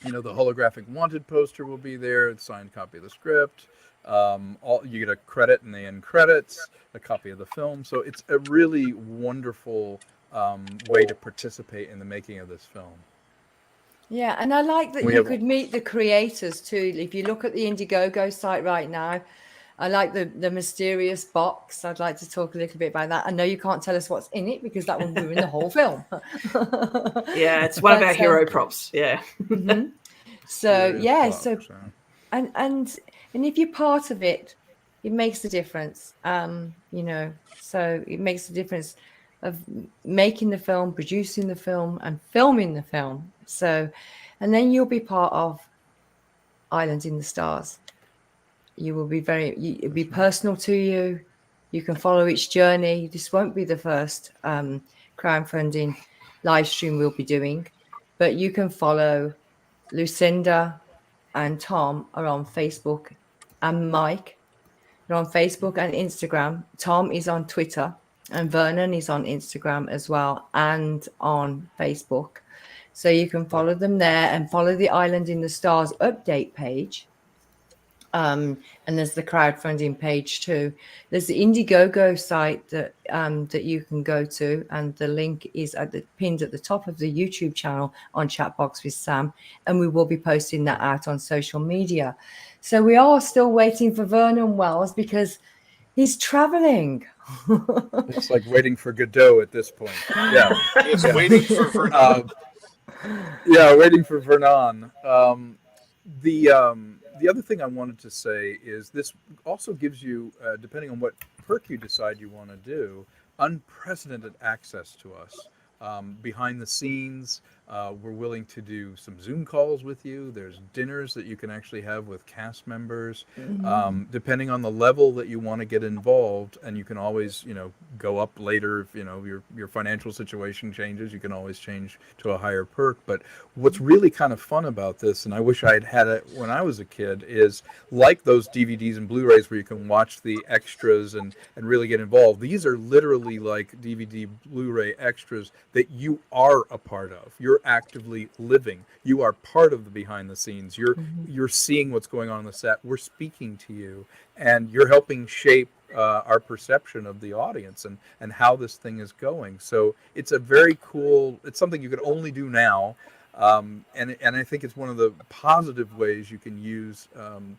the holographic wanted poster will be there, a signed copy of the script. You get a credit in the end credits, a copy of the film. So it's a really wonderful way to participate in the making of this film. Yeah, and I like that you could meet the creators too. If you look at the Indiegogo site right now, I like the mysterious box. I'd like to talk a little bit about that. I know you can't tell us what's in it because that would ruin the whole film. Yeah, it's one of our hero props. Yeah. Mm-hmm. So and if you're part of it, it makes a difference. So it makes a difference of making the film, producing the film, and filming the film. So, and then you'll be part of Island in the Stars. You will be it'll be personal to you. You can follow its journey. This won't be the first crowdfunding live stream we'll be doing, but you can follow Lucinda and Tom are on Facebook, and Mike are on Facebook and Instagram. Tom is on Twitter, and Vernon is on Instagram as well and on Facebook. So you can follow them there and follow the Island in the Stars update page. And there's the crowdfunding page too. There's the Indiegogo site that you can go to, and the link is pinned at the top of the YouTube channel on Chatbox with Sam, and we will be posting that out on social media. So we are still waiting for Vernon Wells because he's traveling. It's like waiting for Godot at this point. Yeah, it's waiting for Vernon. Waiting for Vernon. The other thing I wanted to say is this also gives you, depending on what perk you decide you want to do, unprecedented access to us. Behind the scenes, we're willing to do some Zoom calls with you. There's dinners that you can actually have with cast members, depending on the level that you want to get involved. And you can always, go up later if your financial situation changes. You can always change to a higher perk. But what's really kind of fun about this, and I wish I'd had it when I was a kid, is like those DVDs and Blu-rays where you can watch the extras and really get involved. These are literally like DVD, Blu-ray extras that you are a part of. You're actively living. You are part of the behind the scenes. You're seeing what's going on the set. We're speaking to you, and you're helping shape our perception of the audience and how this thing is going. So it's a very cool. It's something you can only do now. And I think it's one of the positive ways you can use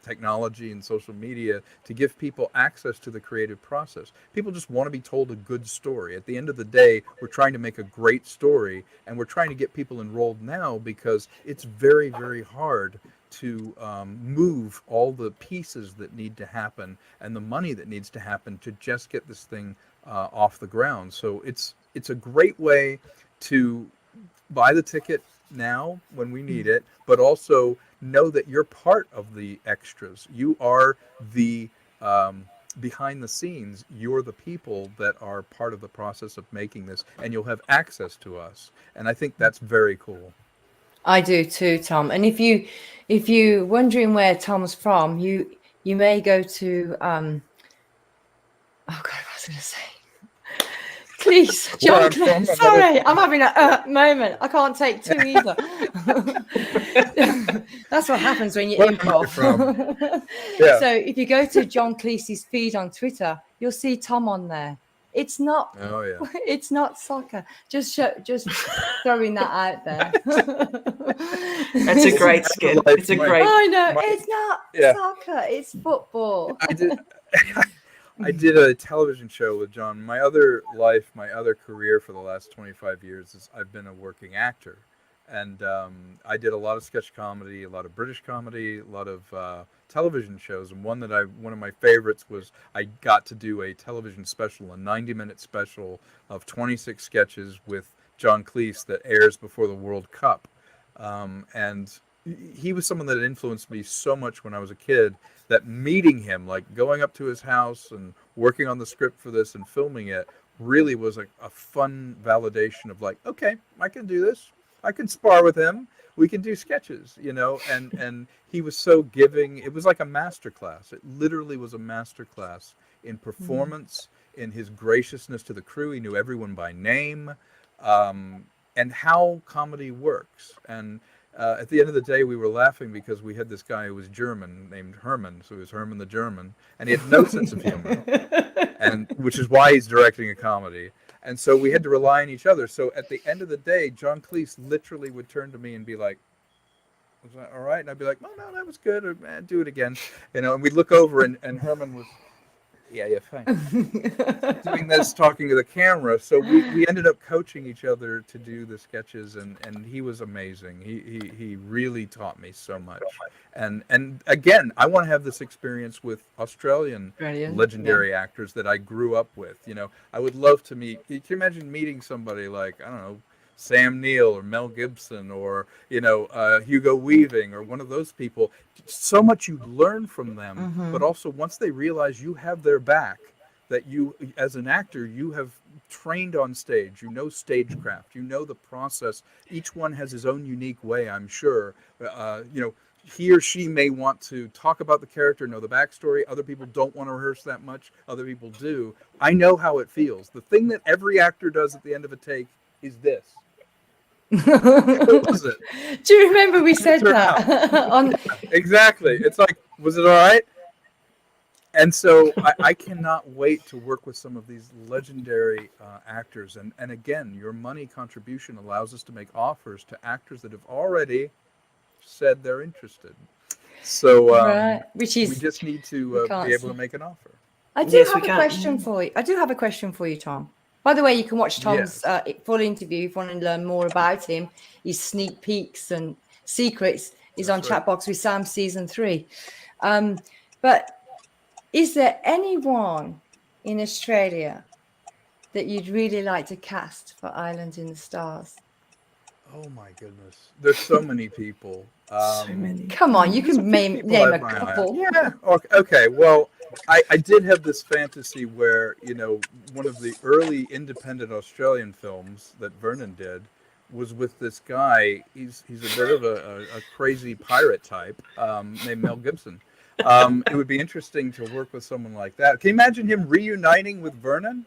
technology and social media to give people access to the creative process. People just want to be told a good story. At the end of the day, we're trying to make a great story, and we're trying to get people enrolled now because it's very, very hard to move all the pieces that need to happen and the money that needs to happen to just get this thing off the ground. So it's a great way to buy the ticket now when we need it, but also know that you're part of the extras. You are the behind the scenes. You're the people that are part of the process of making this, and you'll have access to us. And I think that's very cool. I do too, Tom. And if you're wondering where Tom's from, you may go to oh God, what was I going to say? Please, John. Sorry, I'm having a moment. I can't take two either. That's what happens when you improv. So if you go to John Cleese's feed on Twitter, you'll see Tom on there. It's not. Oh yeah. It's not soccer. Just throwing that out there. That's a great skit. It's a great. I know it's not soccer. It's football. I did a television show with John. My other life, my other career for the last 25 years is I've been a working actor. And I did a lot of sketch comedy, a lot of British comedy, a lot of television shows, and one of my favorites was I got to do a television special, a 90-minute special of 26 sketches with John Cleese that airs before the World Cup, and he was someone that influenced me so much when I was a kid that meeting him, like going up to his house and working on the script for this and filming it, really was a fun validation of like, okay, I can do this. I can spar with him. We can do sketches, and he was so giving. It was like a master class. It literally was a master class in performance, in his graciousness to the crew. He knew everyone by name, and how comedy works. And at the end of the day, we were laughing because we had this guy who was German named Herman. So he was Herman the German, and he had no sense of humor, and which is why he's directing a comedy. And so we had to rely on each other. So at the end of the day, John Cleese literally would turn to me and be like, "Was that all right?" And I'd be like, "Oh, no, that was good. Or, do it again." And we'd look over, and Herman was, yeah, fine. Doing this, talking to the camera. So we ended up coaching each other to do the sketches, and he was amazing. He really taught me so much. And again, I want to have this experience with Australian legendary actors that I grew up with. I would love to meet. Can you imagine meeting somebody like, I don't know, Sam Neill or Mel Gibson or Hugo Weaving or one of those people? So much you learn from them, but also once they realize you have their back, that you as an actor, you have trained on stage, stagecraft, the process. Each one has his own unique way, I'm sure. He or she may want to talk about the character, know the backstory. Other people don't want to rehearse that much. Other people do. I know how it feels. The thing that every actor does at the end of a take is this. What was it? Do you remember we said that? Exactly. It's like, was it all right? And so I cannot wait to work with some of these legendary actors. And again, your money contribution allows us to make offers to actors that have already said they're interested. So we just need to be able to make an offer. I do have a question for you. I do have a question for you, Tom. By the way, you can watch Tom's full interview if you want to learn more about him. His sneak peeks and secrets is on Chatbox with Sam season 3. But is there anyone in Australia that you'd really like to cast for Island in the Stars? Oh my goodness, there's so many people. So many. Come on, you can name a couple. Yeah. Okay. Well, I did have this fantasy where one of the early independent Australian films that Vernon did was with this guy. He's a bit of a crazy pirate type named Mel Gibson. It would be interesting to work with someone like that. Can you imagine him reuniting with Vernon?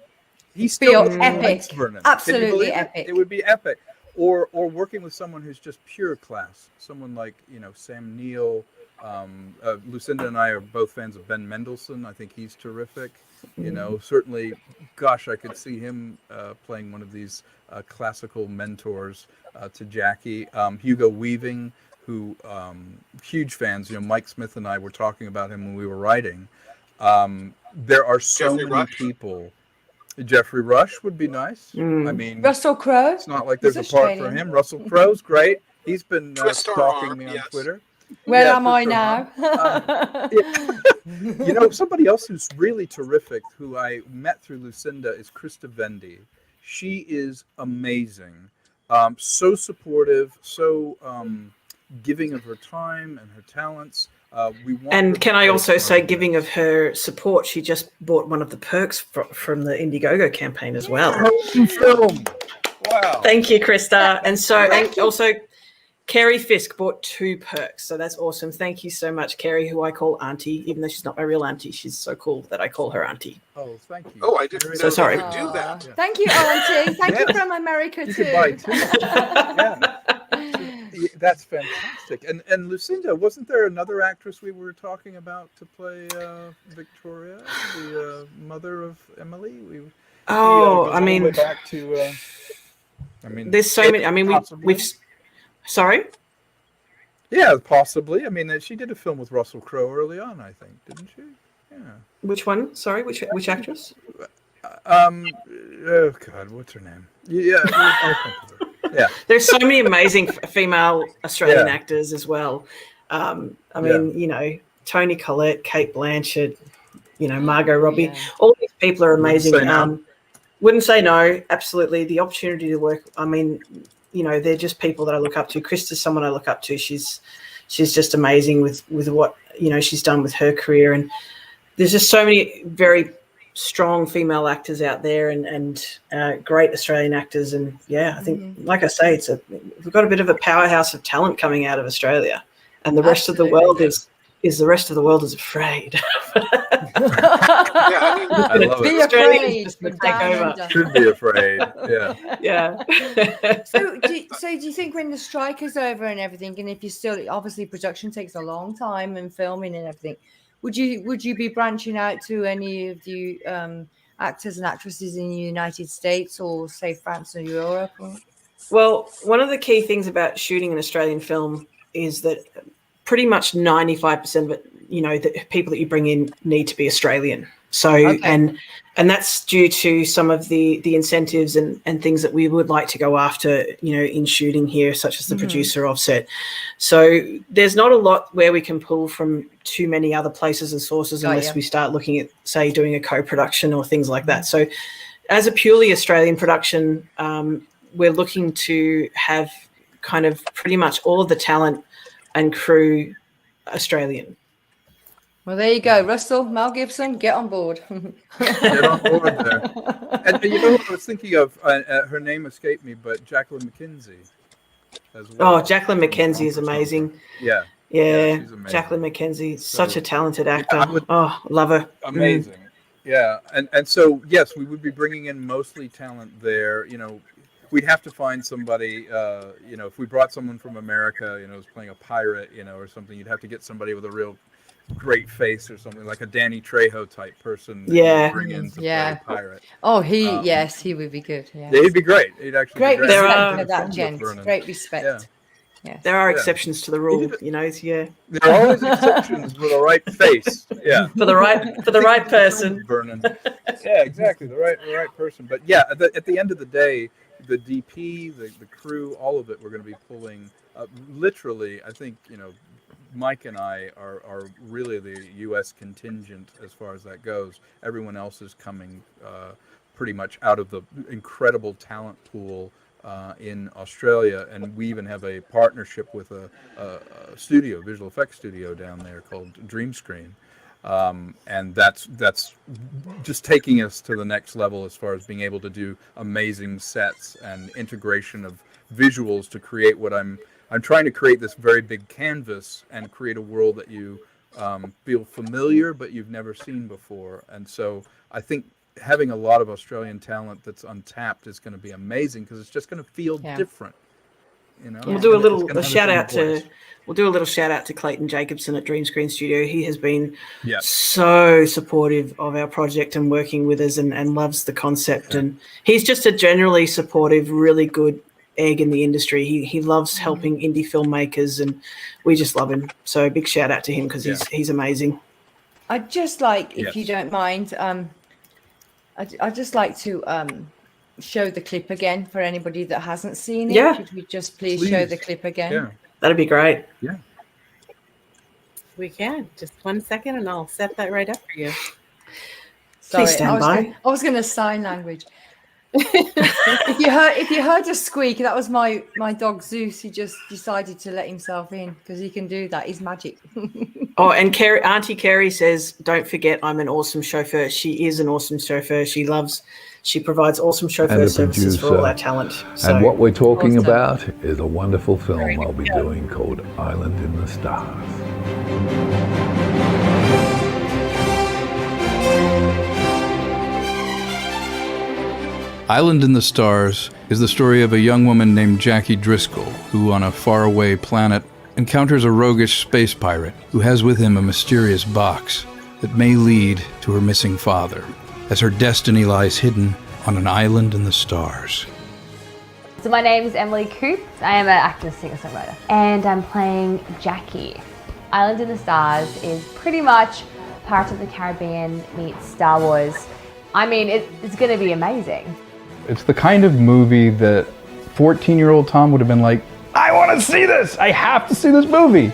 He still likes Vernon. Absolutely epic. It would be epic. Or working with someone who's just pure class, someone like Sam Neill. Lucinda and I are both fans of Ben Mendelsohn. I think he's terrific. Certainly, gosh, I could see him playing one of these classical mentors to Jackie. Hugo Weaving, who huge fans. Mike Smith and I were talking about him when we were writing. There are so many people. Jeffrey Rush would be nice. I mean, Russell Crowe. It's not like there's a part for him. Russell Crowe's great. He's been stalking me on Twitter. Where am I now? Somebody else who's really terrific, who I met through Lucinda, is Krista Vendy. She is amazing. So supportive, so giving of her time and her talents. And can I also say, giving of her support, she just bought one of the perks from the Indiegogo campaign as well. Wow! Thank you, Krista. And also, Kerry Fisk bought 2 perks, so that's awesome. Thank you so much, Kerry, who I call Auntie, even though she's not my real auntie. She's so cool that I call her Auntie. Oh, thank you. Oh, I didn't know sorry. you could do that. Thank you, Auntie. Thank you from America you too. Could buy 2. That's fantastic. And Lucinda, wasn't there another actress we were talking about to play Victoria, the mother of Emily? Way back to. There's so many. I mean, we've. Sorry. Yeah, possibly. I mean, she did a film with Russell Crowe early on, I think, didn't she? Yeah. Which one? Sorry, which actress? Oh God, what's her name? Yeah. Yeah. There's so many amazing female Australian actors as well. Toni Collette, Kate Blanchett, Margot Robbie. Yeah. All these people are amazing. Wouldn't say no. Wouldn't say no. Absolutely, the opportunity to work. I mean, they're just people that I look up to. Krista's someone I look up to. She's just amazing with what she's done with her career, and there's just so many very strong female actors out there, and great Australian actors. And I think, like I say, we've got a bit of a powerhouse of talent coming out of Australia, and the rest of the world is afraid. I love Be it. afraid. Just gonna but take down over. under. Should be afraid. Yeah. Yeah. So do you think when the strike is over and everything, and if you're still, obviously production takes a long time and filming and everything, would you be branching out to any of the actors and actresses in the United States or say France or Europe? Well, one of the key things about shooting an Australian film is that pretty much 95% of it, the people that you bring in need to be Australian. So, and that's due to some of the incentives and things that we would like to go after, in shooting here, such as the producer offset. So there's not a lot where we can pull from too many other places and sources unless we start looking at, say, doing a co-production or things like that. So as a purely Australian production, we're looking to have kind of pretty much all of the talent and crew Australian. Well, there you go, Russell, Mel Gibson, get on board. Get on board there. And you know what I was thinking of? Her name escaped me, but Jacqueline McKenzie as well. Oh, Jacqueline McKenzie is amazing. Yeah. Yeah, she's amazing. Jacqueline McKenzie, such a talented actor. I love her. Amazing. Yeah, and so yes, we would be bringing in mostly talent there. We'd have to find somebody. If we brought someone from America, who's playing a pirate, or something, you'd have to get somebody with a real great face or something, like a Danny Trejo type person. That you would bring in to play a pirate. Oh, yes, he would be good. Yeah, he'd be great. He'd actually great be great. respect for that gent. Great respect. Yeah. Yes. There are exceptions to the rule, There are always exceptions for the right face. Yeah. for the right person. Vernon. Yeah, exactly. The right person. But yeah, at the end of the day, the DP, the crew, all of it, we're going to be pulling. Literally, I think Mike and I are really the U.S. contingent as far as that goes. Everyone else is coming pretty much out of the incredible talent pool in Australia, and we even have a partnership with a studio, visual effects studio down there called Dream Screen, and that's just taking us to the next level as far as being able to do amazing sets and integration of visuals to create what I'm trying to create, this very big canvas and create a world that you feel familiar but you've never seen before. And so I think having a lot of Australian talent that's untapped is going to be amazing because it's just going to feel different. We'll do a little shout out to Clayton Jacobson at Dream Screen Studio. He has been so supportive of our project and working with us and loves the concept. And he's just a generally supportive, really good egg in the industry. He loves helping indie filmmakers, and we just love him. So big shout out to him because he's amazing. I'd just like, if you don't mind, I'd just like to show the clip again for anybody that hasn't seen it. Yeah. Could we just please show the clip again? Yeah. That'd be great. Yeah. We can. Just 1 second and I'll set that right up for you. Sorry, Please stand by. I was going to sign language. if you heard a squeak, that was my dog Zeus. He just decided to let himself in because he can do that. He's magic. Oh, and Auntie Carrie says, don't forget I'm an awesome chauffeur. She is an awesome chauffeur. She provides awesome chauffeur services for all our talent. So, and what we're talking about is a wonderful film I'll be doing called Island in the Stars. Island in the Stars is the story of a young woman named Jackie Driscoll who, on a faraway planet, encounters a roguish space pirate who has with him a mysterious box that may lead to her missing father, as her destiny lies hidden on an island in the stars. So my name is Emily Coop. I am an actor, singer-songwriter, and I'm playing Jackie. Island in the Stars is pretty much Pirates of the Caribbean meets Star Wars. I mean, it's going to be amazing. It's the kind of movie that 14-year-old Tom would have been like, I want to see this! I have to see this movie!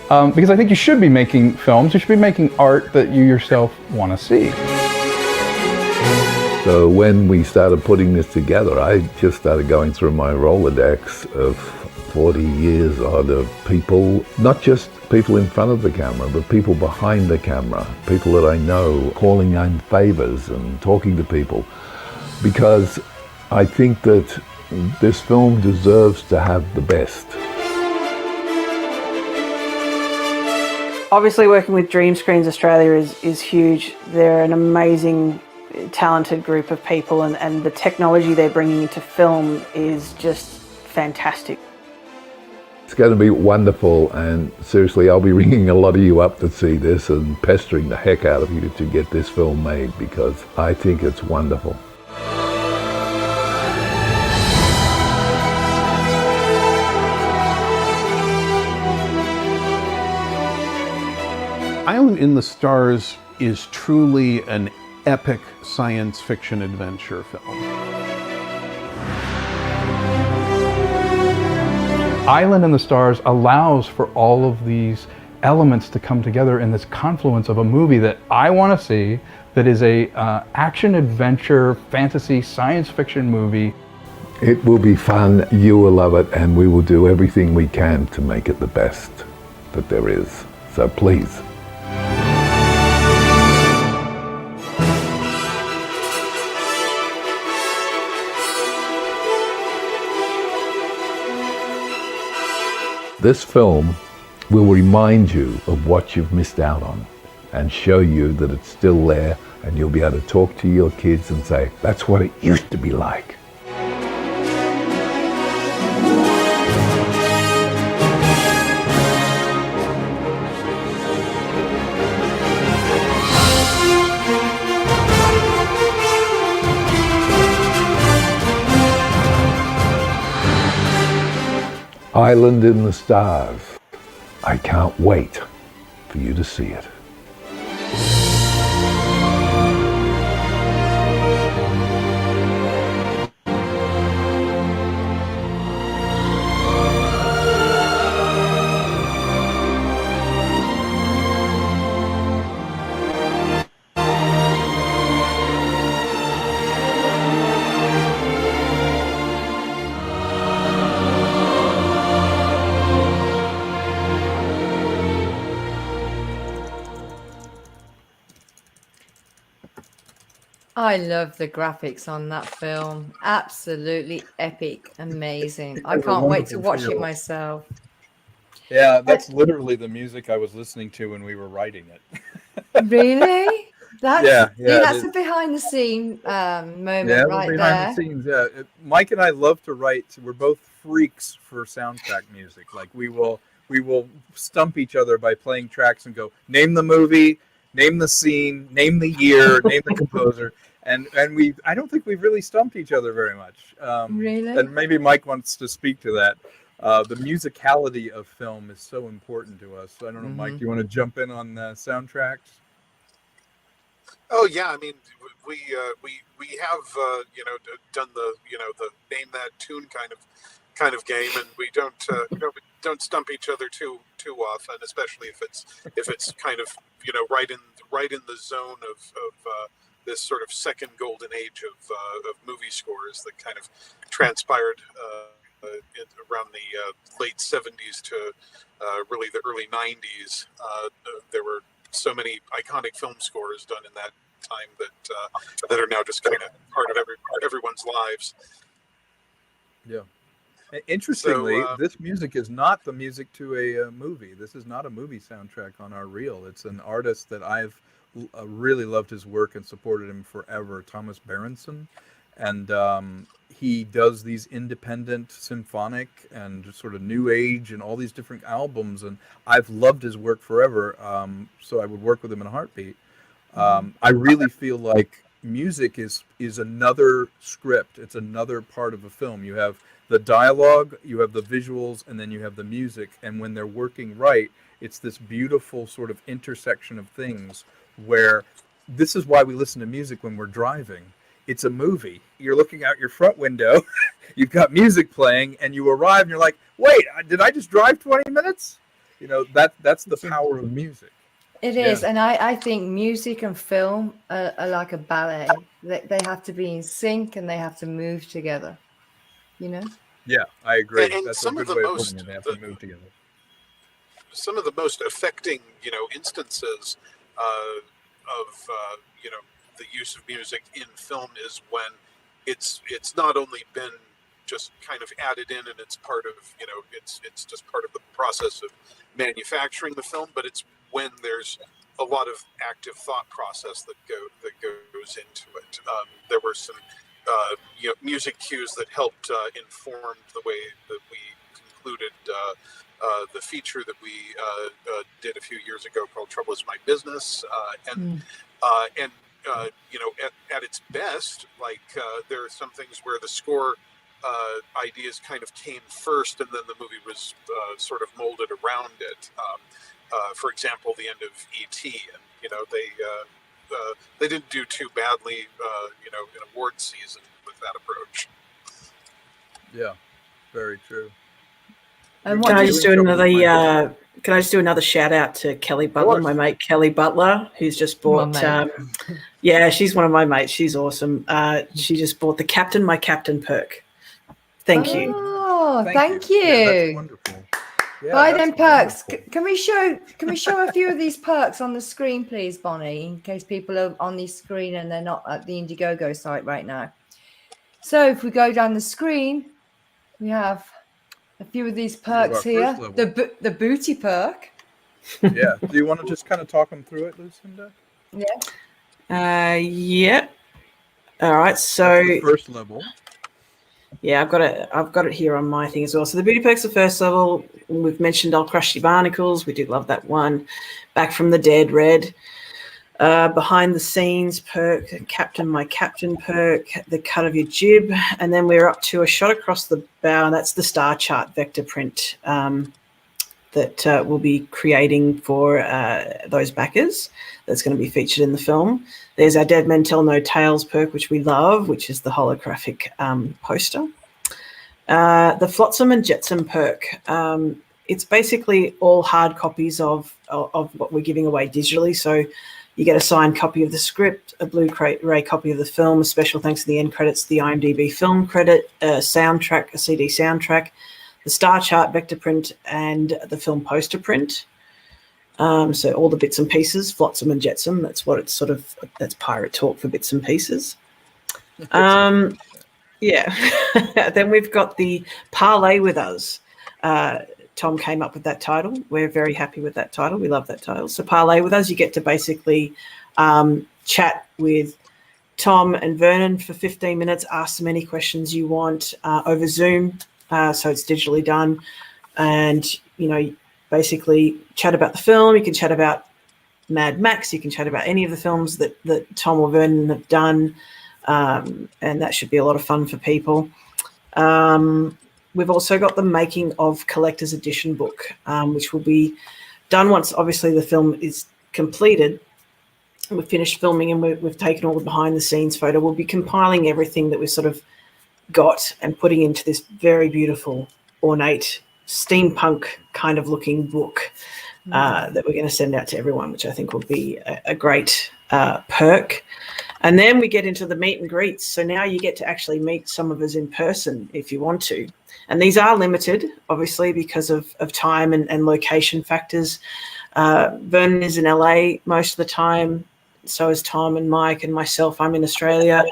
Because I think you should be making films, you should be making art that you yourself want to see. So when we started putting this together, I just started going through my Rolodex of 40 years odd of people, not just people in front of the camera, but people behind the camera, people that I know, calling in favors and talking to people, because I think that this film deserves to have the best. Obviously working with Dream Screens Australia is huge. They're an amazing, talented group of people, and the technology they're bringing into film is just fantastic. It's going to be wonderful, and seriously, I'll be ringing a lot of you up to see this and pestering the heck out of you to get this film made, because I think it's wonderful. Island in the Stars is truly an epic science fiction adventure film. Island in the Stars allows for all of these elements to come together in this confluence of a movie that I want to see, that is a action adventure fantasy science fiction movie. It will be fun, you will love it, and we will do everything we can to make it the best that there is. So please. This film will remind you of what you've missed out on and show you that it's still there, and you'll be able to talk to your kids and say, that's what it used to be like. Island in the Stars. I can't wait for you to see it. I love the graphics on that film. Absolutely epic, amazing. I can't wait to watch it myself. Yeah, that's literally the music I was listening to when we were writing it. Really? That's, yeah, that's a behind the scene moment right behind there. the scenes. Yeah, Mike and I love to write. We're both freaks for soundtrack music. Like we will stump each other by playing tracks and go, name the movie, name the scene, name the year, name the composer. And I don't think we've really stumped each other very much. Really? And maybe Mike wants to speak to that. The musicality of film is so important to us. So I don't know, Mike, you want to jump in on soundtracks? Oh yeah, I mean, we have done the the name that tune kind of game, and we don't stump each other too often, especially if it's kind of right in the zone of this sort of second golden age of movie scores that kind of transpired around the late 70s to really the early 90s. There were so many iconic film scores done in that time that are now just kind of part of everyone's lives. Yeah. Interestingly, So, this music is not the music to a movie. This is not a movie soundtrack on our reel. It's an artist that I've really loved his work and supported him forever, Thomas Berenson. And he does these independent symphonic and sort of new age and all these different albums. And I've loved his work forever. So I would work with him in a heartbeat. I really feel like music is another script. It's another part of a film. You have the dialogue, you have the visuals, and then you have the music. And when they're working right, it's this beautiful sort of intersection of things where this is why we listen to music when we're driving. It's a movie. You're looking out your front window, you've got music playing, and you arrive and you're like, wait, did I just drive 20 minutes? You know, that's the power of music. It is, and I think music and film are like a ballet. They have to be in sync and they have to move together. You know. Yeah, I agree. And That's some a of good the way of most putting it. They have to move together. Some of the most affecting, instances of the use of music in film is when it's not only been just kind of added in and it's part of it's just part of the process of manufacturing the film, but it's when there's a lot of active thought process that goes into it. There were some music cues that helped inform the way that we concluded the feature that we did a few years ago called "Trouble Is My Business," at its best, like there are some things where the score ideas kind of came first, and then the movie was sort of molded around it. For example, the end of E.T., and they didn't do too badly, in award season with that approach. Yeah, very true. And can I just do another shout out to Kelly Butler, my mate Kelly Butler, who's just bought. She's one of my mates. She's awesome. She just bought the My Captain perk. Thank you. Oh, thank you. Yeah, that's wonderful. Yeah, Buy them perks. Wonderful. Can we show a few of these perks on the screen, please, Bonnie, in case people are on the screen and they're not at the Indiegogo site right now. So if we go down the screen, we have a few of these perks here. The booty perk. Yeah. Do you want to just kind of talk them through it, Lucinda? Yeah. Yeah. All right. So first level. Yeah, I've got it here on my thing as well. So the booty perks are first level. We've mentioned I'll Crush Your Barnacles. We do love that one. Back from the Dead, Red. Behind the Scenes perk, My Captain perk, the cut of your jib, and then we're up to a shot across the bow, and that's the star chart vector print that we'll be creating for those backers. That's going to be featured in the film. There's our Dead Men Tell No Tales perk, which we love, which is the holographic poster. The Flotsam and Jetsam perk. It's basically all hard copies of what we're giving away digitally. So you get a signed copy of the script, a Blu-ray copy of the film, a special thanks to the end credits, the IMDb film credit, a soundtrack, a CD soundtrack, the star chart vector print, and the film poster print. So all the bits and pieces, Flotsam and Jetsam. That's what it's that's pirate talk for bits and pieces. Yeah. Then we've got the Parlay With Us. Tom came up with that title. We're very happy with that title. We love that title. So Parlay With Us, you get to basically chat with Tom and Vernon for 15 minutes, ask them any questions you want over Zoom. So it's digitally done. And, basically chat about the film. You can chat about Mad Max. You can chat about any of the films that Tom or Vernon have done. And that should be a lot of fun for people. We've also got the Making of Collector's Edition book, which will be done once, obviously, the film is completed. We've finished filming and we've taken all the behind-the-scenes photo. We'll be compiling everything that we've sort of got and putting into this very beautiful, ornate, steampunk kind of looking book that we're going to send out to everyone, which I think will be a great perk. And then we get into the meet and greets. So now you get to actually meet some of us in person if you want to. And these are limited, obviously, because of time and location factors. Vernon is in LA most of the time. So is Tom and Mike and myself. I'm in Australia.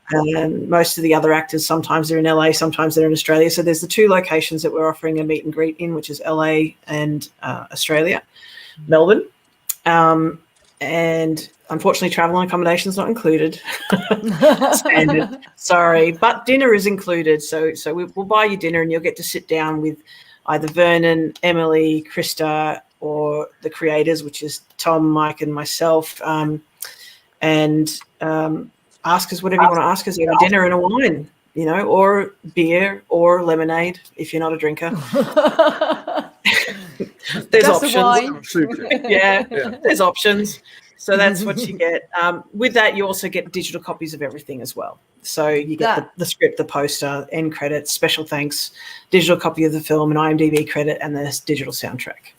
And most of the other actors, sometimes they're in LA, sometimes they're in Australia. So there's the two locations that we're offering a meet and greet in, which is LA and Australia, Melbourne. And unfortunately, travel and accommodation is not included. Standard. Sorry, but dinner is included. So we'll buy you dinner and you'll get to sit down with either Vernon, Emily, Krista, or the creators, which is Tom, Mike, and myself, and ask us whatever you want to ask us, either dinner and a wine, or beer or lemonade if you're not a drinker. There's options. Yeah, there's options. So that's what you get. With that, you also get digital copies of everything as well. So you get the script, the poster, end credits, special thanks, digital copy of the film, an IMDb credit, and the digital soundtrack.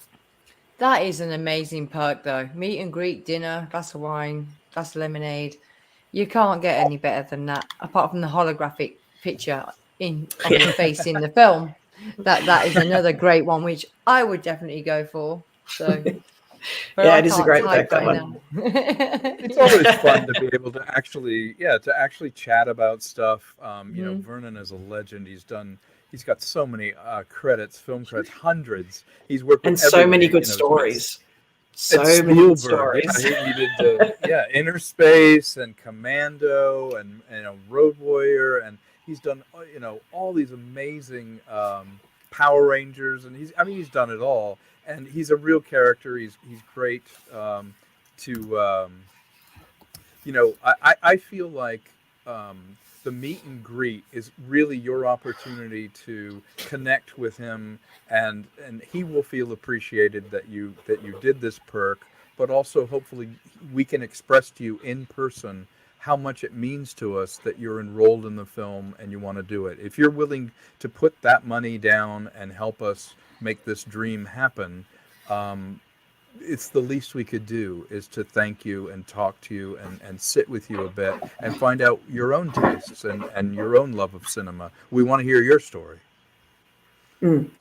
That is an amazing perk, though. Meet and greet, dinner, glass of wine, glass of lemonade. You can't get any better than that, apart from the holographic picture of your face in the film. That is another great one, which I would definitely go for. So, but Yeah, I it is a can't great type perk, that right one. now. It's always fun to be able to actually, chat about stuff. You know, Vernon is a legend. He's got so many credits, film credits, hundreds. He's worked with And so many everybody, good stories. So it's many good Spielberg. stories. Yeah, he did Inner Space and Commando and Road Warrior, and he's done all these amazing Power Rangers, and he's done it all, and he's a real character. He's great I feel like the meet and greet is really your opportunity to connect with him, and he will feel appreciated that you did this perk, but also hopefully we can express to you in person how much it means to us that you're enrolled in the film and you want to do it. If you're willing to put that money down and help us make this dream happen, it's the least we could do is to thank you and talk to you and sit with you a bit and find out your own tastes and your own love of cinema. We want to hear your story.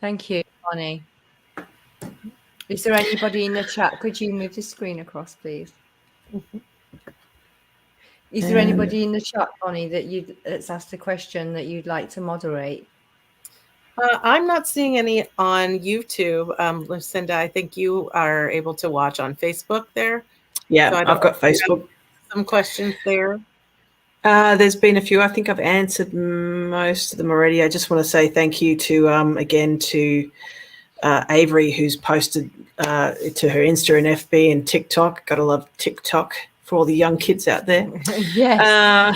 Thank you, Bonnie. Is there anybody in the chat? Could you move the screen across, please? Is there anybody in the chat, Bonnie, that's asked a question that you'd like to moderate? I'm not seeing any on YouTube. Lucinda, I think you are able to watch on Facebook there. Yeah, So I've got Facebook. Some questions there. There's been a few. I think I've answered most of them already. I just want to say thank you to Avery, who's posted to her Insta and FB and TikTok. Gotta love TikTok for all the young kids out there. Yes.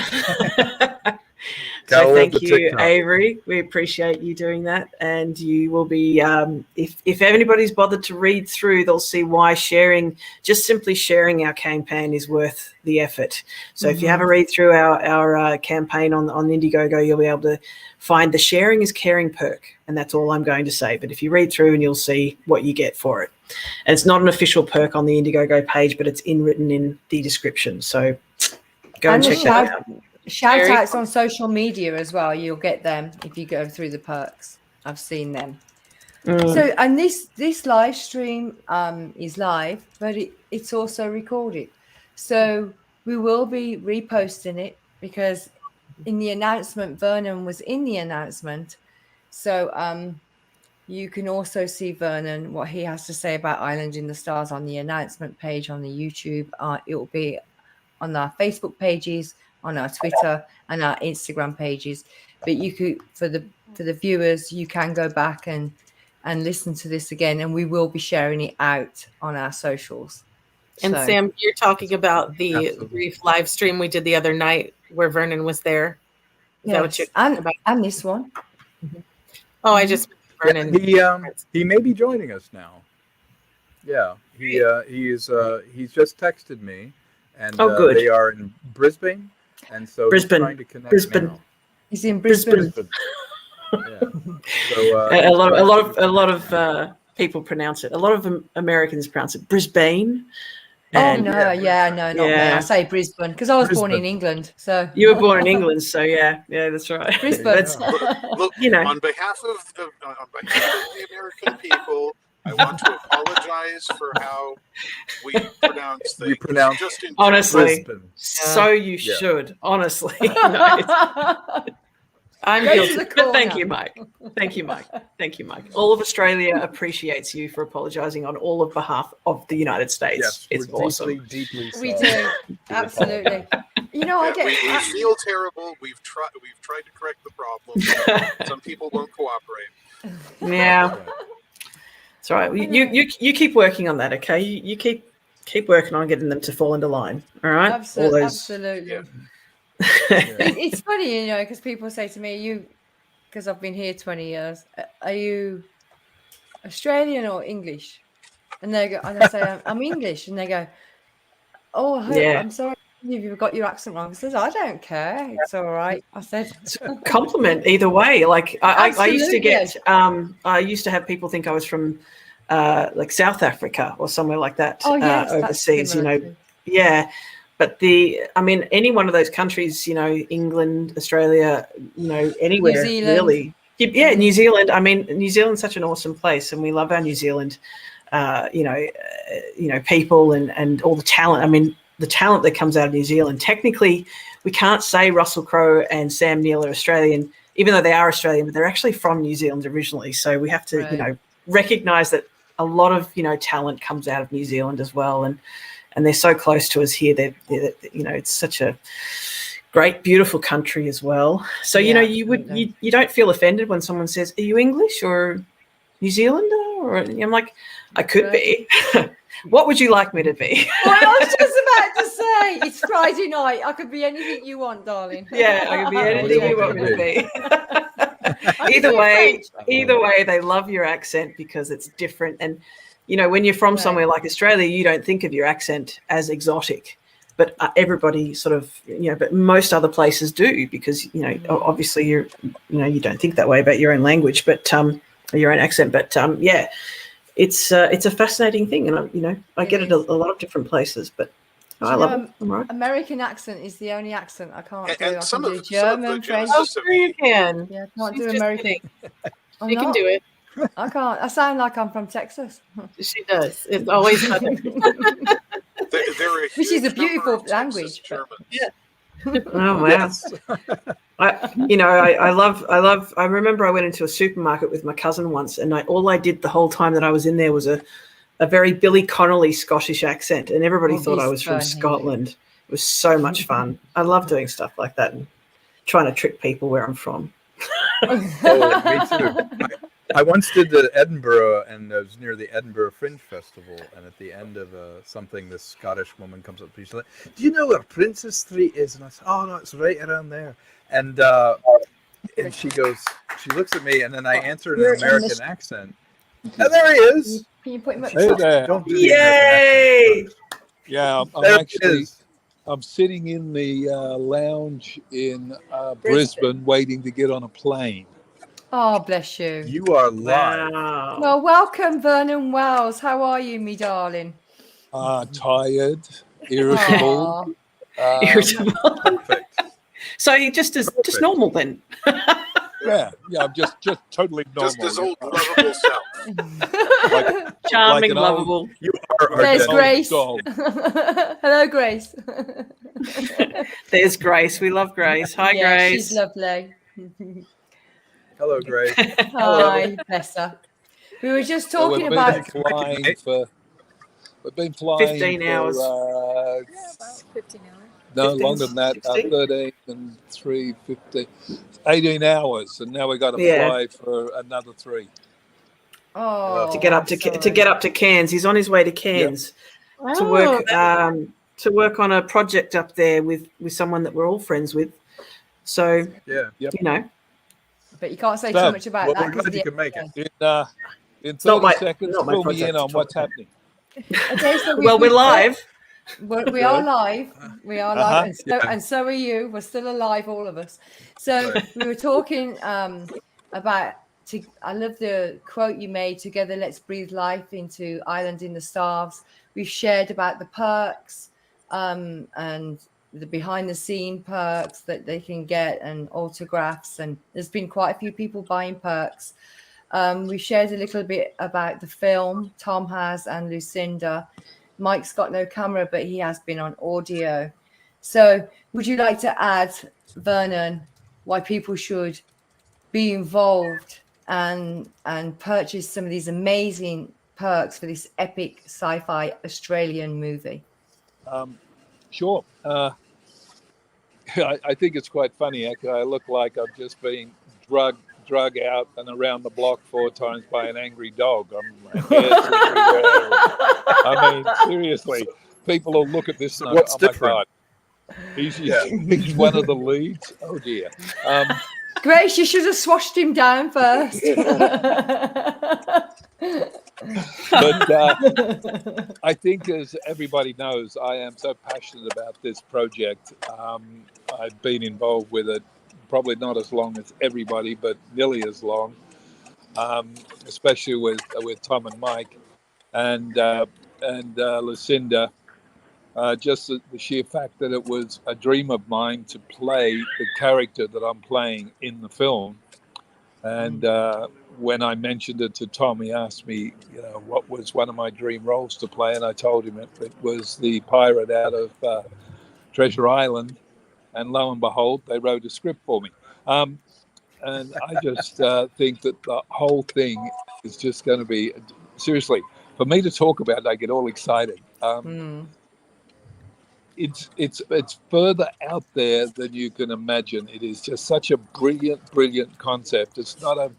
So thank you, Avery. We appreciate you doing that. And you will be, if anybody's bothered to read through, they'll see why simply sharing our campaign is worth the effort. So if you have a read through our campaign on Indiegogo, you'll be able to find the sharing is caring perk. And that's all I'm going to say. But if you read through, and you'll see what you get for it. And it's not an official perk on the Indiegogo page, but it's written in the description. So go and check that out. Shout outs on social media as well. You'll get them if you go through the perks. I've seen them. So, and this live stream is live, but it's also recorded. So we will be reposting it because in the announcement, Vernon was in the announcement. So you can also see Vernon, what he has to say about Island in the Stars on the announcement page on the YouTube. It will be on our Facebook pages, on our Twitter and our Instagram pages. But you could, for the viewers, you can go back and listen to this again, and we will be sharing it out on our socials. And Sam, you're talking about the brief live stream we did the other night where Vernon was there. Is that what you're talking about? And this one. Oh, I just Vernon. He may be joining us now. Yeah, he's just texted me, and good. They are in Brisbane. And so Brisbane. He's trying to connect now. He's in Brisbane. Yeah. So a lot of people pronounce it. A lot of Americans pronounce it Brisbane. And, no, not me. I say Brisbane because I was born in England. So you were born in England, so yeah, that's right. Brisbane. Look, on behalf of the American people, I want to apologize for how we pronounce things. Just in honestly, Brisbane. So you should. Honestly, I'm guilty. But thank you, Mike. Thank you, Mike. All of Australia appreciates you for apologising on all of behalf of the United States. Yes, it's we're awesome. Deeply we do. Absolutely. You know, we feel terrible. We've tried to correct the problem. Some people won't cooperate. Yeah. It's all right. You keep working on that, okay? You keep working on getting them to fall into line. All right. Absolutely. Yeah. It's funny, you know, because people say to me, because I've been here 20 years, are you Australian or English? And they go, and I say, I'm English, and they go, oh, I'm sorry. You've got your accent wrong. I says, I don't care. It's all right. I said, it's a compliment either way. Like I used to get, I used to have people think I was from like South Africa or somewhere like that. Oh, yes, overseas, yeah. But any one of those countries, England, Australia, anywhere New Zealand. really. Yeah, New Zealand. I mean, New Zealand's such an awesome place, and we love our New Zealand, people and all the talent. I mean, the talent that comes out of New Zealand. Technically, we can't say Russell Crowe and Sam Neill are Australian, even though they are Australian, but they're actually from New Zealand originally. So we have to, recognise that a lot of talent comes out of New Zealand as well, and they're so close to us here. They're it's such a great, beautiful country as well. So you don't feel offended when someone says, "Are you English or New Zealander?" Or I'm like, I could be. What would you like me to be? Well, I was just about to say, it's Friday night. I could be anything you want, darling. Yeah, I could be anything you want me to be. Either way, they love your accent because it's different. And, when you're from somewhere like Australia, you don't think of your accent as exotic. But everybody sort of, but most other places do because, obviously you don't think that way about your own language, but your own accent. But, it's a fascinating thing. And, I get it a lot of different places, but I love it. I'm right. American accent is the only accent I can't do. And I can do German, French. Oh, sure you can. Yeah, I can't do American. You can do it. I can't. I sound like I'm from Texas. She does. It's always better. Which is a beautiful language. Yeah. Oh wow! I remember I went into a supermarket with my cousin once, and all I did the whole time that I was in there was a very Billy Connolly Scottish accent, and everybody thought I was from Scotland. It was so much fun. I love doing stuff like that and trying to trick people where I'm from. Me too. I once did the Edinburgh, and I was near the Edinburgh Fringe Festival, and at the end of something, this Scottish woman comes up to me, she's like, "Do you know where Princess Street is?" And I said, "Oh, no, it's right around there." And she goes, she looks at me, and then I answer in an American accent. And there he is. Can you put him up? Hey there. Don't do the Yay! American accent. Yeah, I'm sitting in the lounge in Brisbane waiting to get on a plane. Oh, bless you. You are live. Wow. Well, welcome, Vernon Wells. How are you, me darling? Tired, irritable. Irritable. Perfect. So you just normal then. Yeah, I'm just totally normal. Just his old lovable self. Charming, an lovable. old- You are There's old Grace. dog. Hello, Grace. There's Grace. We love Grace. Hi, Yeah, Grace. she's lovely. Hello, Grace. Hi, bless her. We were just talking about. We've been flying 15 hours. For, About 15 hours. no, 15, longer than that. 16? 13 and 3, 15, 18 hours, and now we got to fly for another 3. Oh, to get up to Cairns. He's on his way to Cairns to work on a project up there with someone that we're all friends with. So But you can't say too much about that. We're glad you can make it. In 30 seconds, not my fill me project in on what's happening. Okay, so we're live. We are live. We are live, and so are you. We're still alive, all of us. So we were talking about. I love the quote you made. Together, let's breathe life into Island in the Stars. We've shared about the perks and the behind-the-scene perks that they can get, and autographs. And there's been quite a few people buying perks. We've shared a little bit about the film. Tom has, and Lucinda. Mike's got no camera, but he has been on audio. So would you like to add, Vernon, why people should be involved and purchase some of these amazing perks for this epic sci-fi Australian movie? Sure. I think it's quite funny. I look like I've just been drug out and around the block 4 times by an angry dog. My hair's everywhere. I mean, seriously, people will look at this and What's go, "Oh different? my God, he's one of the leads." Oh dear. Grace, you should have swashed him down first. But I think, as everybody knows, I am so passionate about this project. I've been involved with it probably not as long as everybody, but nearly as long. especially with Tom and Mike and Lucinda. Just the sheer fact that it was a dream of mine to play the character that I'm playing in the film. And when I mentioned it to Tom, he asked me, what was one of my dream roles to play, and I told him it was the pirate out of Treasure Island. And lo and behold, they wrote a script for me. And I just think that the whole thing is just going to be, seriously, for me to talk about it, I get all excited. It's further out there than you can imagine. It is just such a brilliant concept. It's not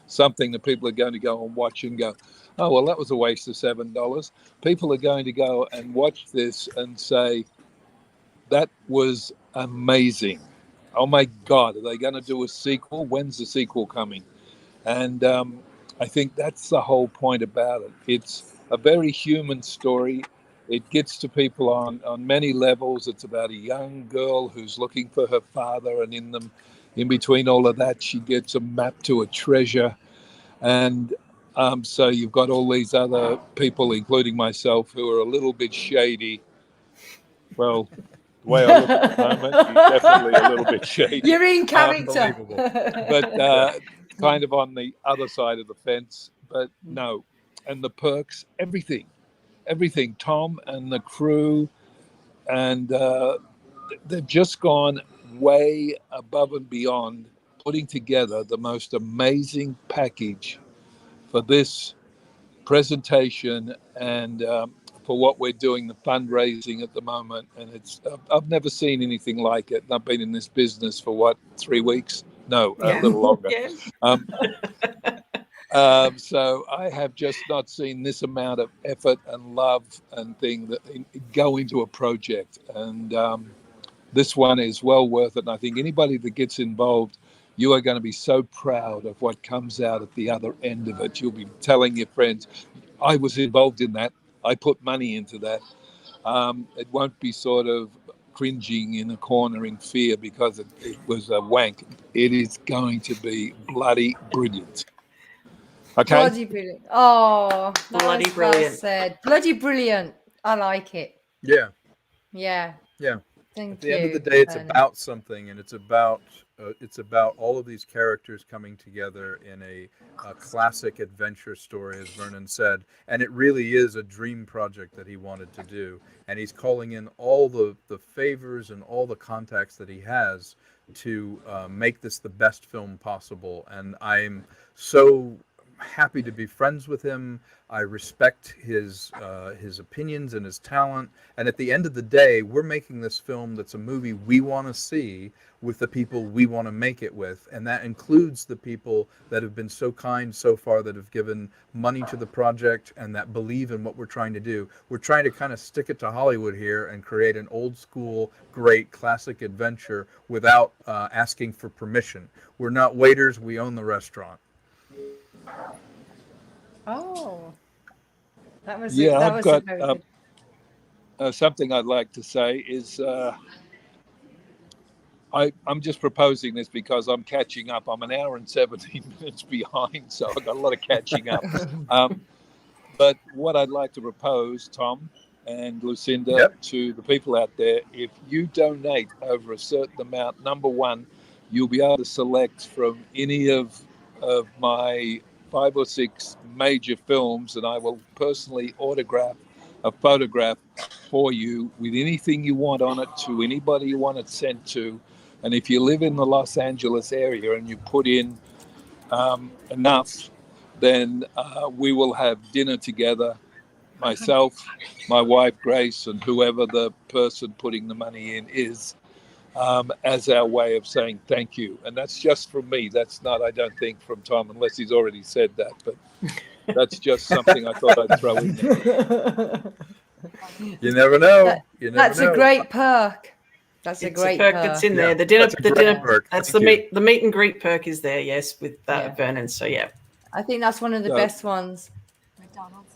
something that people are going to go and watch and go, oh, well, that was a waste of $7. People are going to go and watch this and say, that was amazing. Oh my God, are they going to do a sequel? When's the sequel coming? And I think that's the whole point about it. It's a very human story. It gets to people on many levels. It's about a young girl who's looking for her father, and in between all of that, she gets a map to a treasure. And so you've got all these other people, including myself, who are a little bit shady. Well, the way I look at the moment, you're definitely a little bit shady. You're in character. But kind of on the other side of the fence. But no. And the perks, everything. Tom and the crew, and they've just gone way above and beyond putting together the most amazing package for this presentation and for what we're doing, the fundraising at the moment. And I've never seen anything like it. I've been in this business for 3 weeks? No, a little longer. So I have just not seen this amount of effort and love and thing that go into a project. And this one is well worth it. And I think anybody that gets involved, you are going to be so proud of what comes out at the other end of it. You'll be telling your friends, I was involved in that. I put money into that. It won't be sort of cringing in a corner in fear because it was a wank. It is going to be bloody brilliant. Okay. Bloody brilliant. Oh, bloody brilliant. Well said. Bloody brilliant. I like it. Yeah. Yeah. Yeah. Thank At the you, end of the day, it's Vernon. about something, and it's about all of these characters coming together in a classic adventure story, as Vernon said. And it really is a dream project that he wanted to do. And he's calling in all the favors and all the contacts that he has to make this the best film possible. And I'm so happy to be friends with him. I respect his opinions and his talent. And at the end of the day, we're making this film that's a movie we want to see with the people we want to make it with. And that includes the people that have been so kind so far, that have given money to the project and that believe in what we're trying to do. We're trying to kind of stick it to Hollywood here and create an old school, great classic adventure without asking for permission. We're not waiters, we own the restaurant. Oh, that was I've got very good. something I'd like to say is I'm just proposing this because I'm catching up. I'm an hour and 17 minutes behind, so I've got a lot of catching up. But what I'd like to propose, Tom and Lucinda, to the people out there, if you donate over a certain amount, number one, you'll be able to select from any of my 5 or 6 major films, and I will personally autograph a photograph for you with anything you want on it to anybody you want it sent to. And if you live in the Los Angeles area and you put in enough, then we will have dinner together, myself, my wife Grace, and whoever the person putting the money in is, as our way of saying thank you. And that's just from me. That's not, I don't think, from Tom, unless he's already said that. But that's just something I thought I'd throw in there. You never know. That's a great perk. That's a great perk. That's in there. The dinner, perk. That's the meet and greet perk is there. Yes, with Vernon. So yeah, I think that's one of the best ones. McDonald's.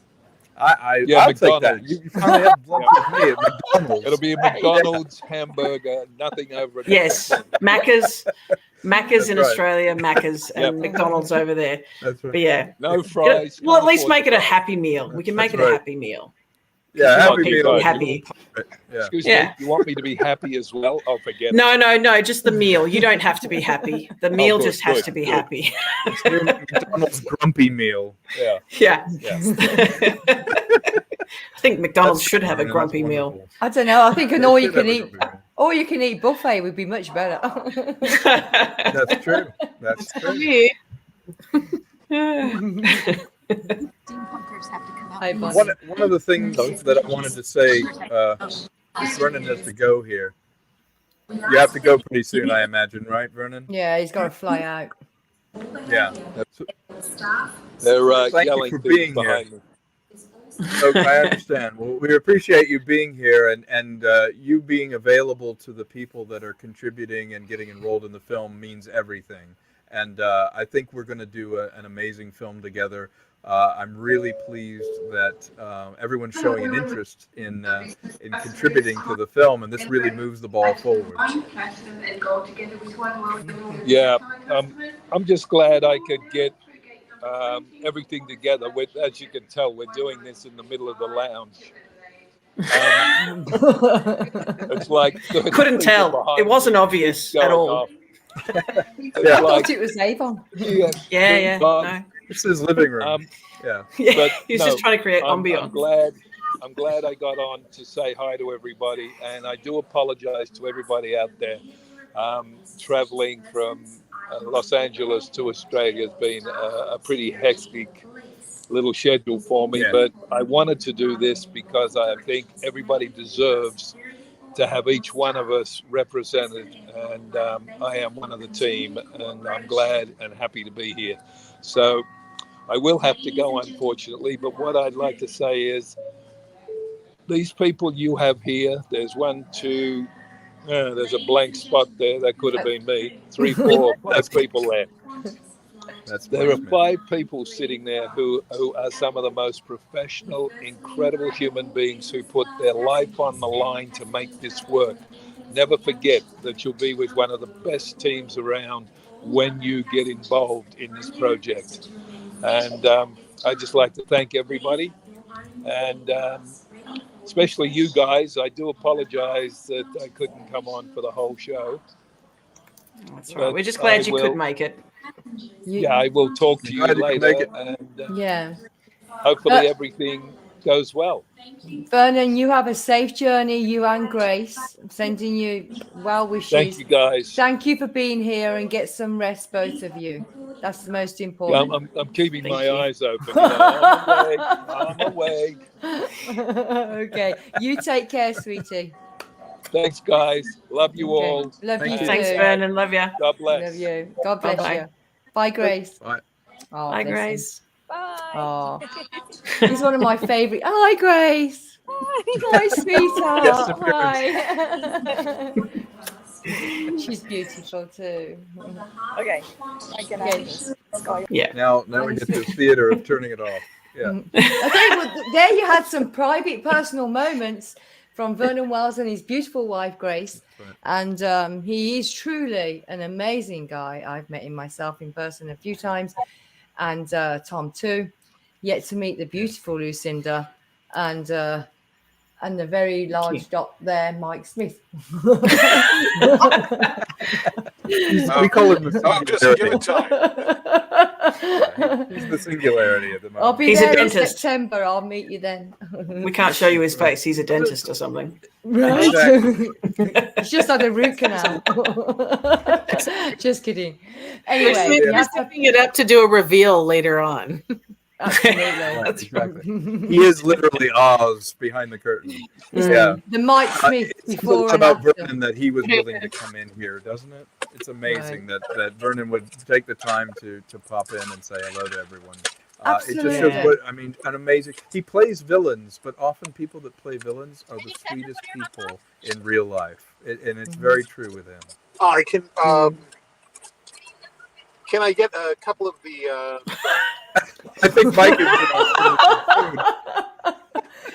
I'll McDonald's. take that. You finally have lunch with me at McDonald's. It'll be a McDonald's hamburger, nothing over it. Yes, Macca's. Macca's in right. Australia, Macca's, and McDonald's over there. That's right. But yeah, No fries. well, at least make it a happy meal. We can make it a right. happy meal. Yeah, We happy want people meal. happy. Yeah. Excuse Yeah. me. You want me to be happy as well? I'll forget. No, just the meal. You don't have to be happy. The meal good, just has good, to be good. happy. It's your McDonald's grumpy meal. Yeah. Yeah. Yeah. I think McDonald's should have a That's grumpy meal. wonderful. I don't know. I think an They all you should have can a eat grumpy meal. buffet would be much better. That's true. That's true. Yeah. Hi, Bonnie. One of the things that I wanted to say, Vernon has to go here. You have to go pretty soon, I imagine, right, Vernon? Yeah, he's got to fly out. Yeah. They're Thank you yelling for things being here. behind me. So I understand. Well, we appreciate you being here and you being available to the people that are contributing and getting enrolled in the film means everything. And I think we're going to do an amazing film together. I'm really pleased that everyone's showing an interest in contributing to the film, and this really moves the ball forward. Yeah, I'm just glad I could get everything together. As you can tell, we're doing this in the middle of the lounge. It's like Couldn't tell. It wasn't obvious at all. Yeah. I thought it was Avon. Yeah. No. This is living room. Yeah, But he's just trying to create ambiance. I'm glad I got on to say hi to everybody, and I do apologize to everybody out there. Traveling from Los Angeles to Australia has been a pretty hectic little schedule for me, but I wanted to do this because I think everybody deserves to have each one of us represented, and I am one of the team, and I'm glad and happy to be here. So I will have to go, unfortunately, but what I'd like to say is these people you have here, there's there's a blank spot there. That could have been me. 3, 4, 5 people there. There are 5 people sitting there who are some of the most professional, incredible human beings who put their life on the line to make this work. Never forget that you'll be with one of the best teams around when you get involved in this project. And I'd just like to thank everybody, and especially you guys. I do apologize that I couldn't come on for the whole show. That's right. We're just glad you could make it. I will talk to you later, and hopefully everything goes well. Vernon, you have a safe journey, you and Grace. I'm sending you well wishes. Thank you, guys. Thank you for being here, and get some rest, both of you. That's the most important. I'm keeping my eyes open. I'm awake. Okay, you take care, sweetie. Thanks, guys. Love you all. Love you too. Thanks, Vernon. Love you. God bless. Love you. God bless you. Bye, Grace. Bye. Oh, Bye, Grace. Bye. Oh, he's one of my favorite. Hi, Grace. Hi, sweetheart. Hi. She's beautiful too. Okay. Yeah. Now we get to the theater of turning it off. Yeah. Okay, well, there you had some private, personal moments from Vernon Wells and his beautiful wife, Grace. And he is truly an amazing guy. I've met him myself in person a few times, and Tom too. Yet to meet the beautiful Lucinda and the very large dot there, Mike Smith. We call him the just give it time. He's the singularity at the moment. I'll be He's there a in dentist. September. I'll meet you then. We can't show you his face. He's a dentist or something. Right. Exactly. It's just like a root canal. Just kidding. Anyway, We're setting it up to do a reveal later on. absolutely. Right, exactly. He is literally Oz behind the curtain. Yeah. The Mike Smith It's before and about after. Vernon that he was willing to come in here, doesn't it? It's amazing that Vernon would take the time to pop in and say hello to everyone. It just shows what an amazing. He plays villains, but often people that play villains are the sweetest people in real life, and it's very true with him. I can. Can I get a couple of the? I think Mike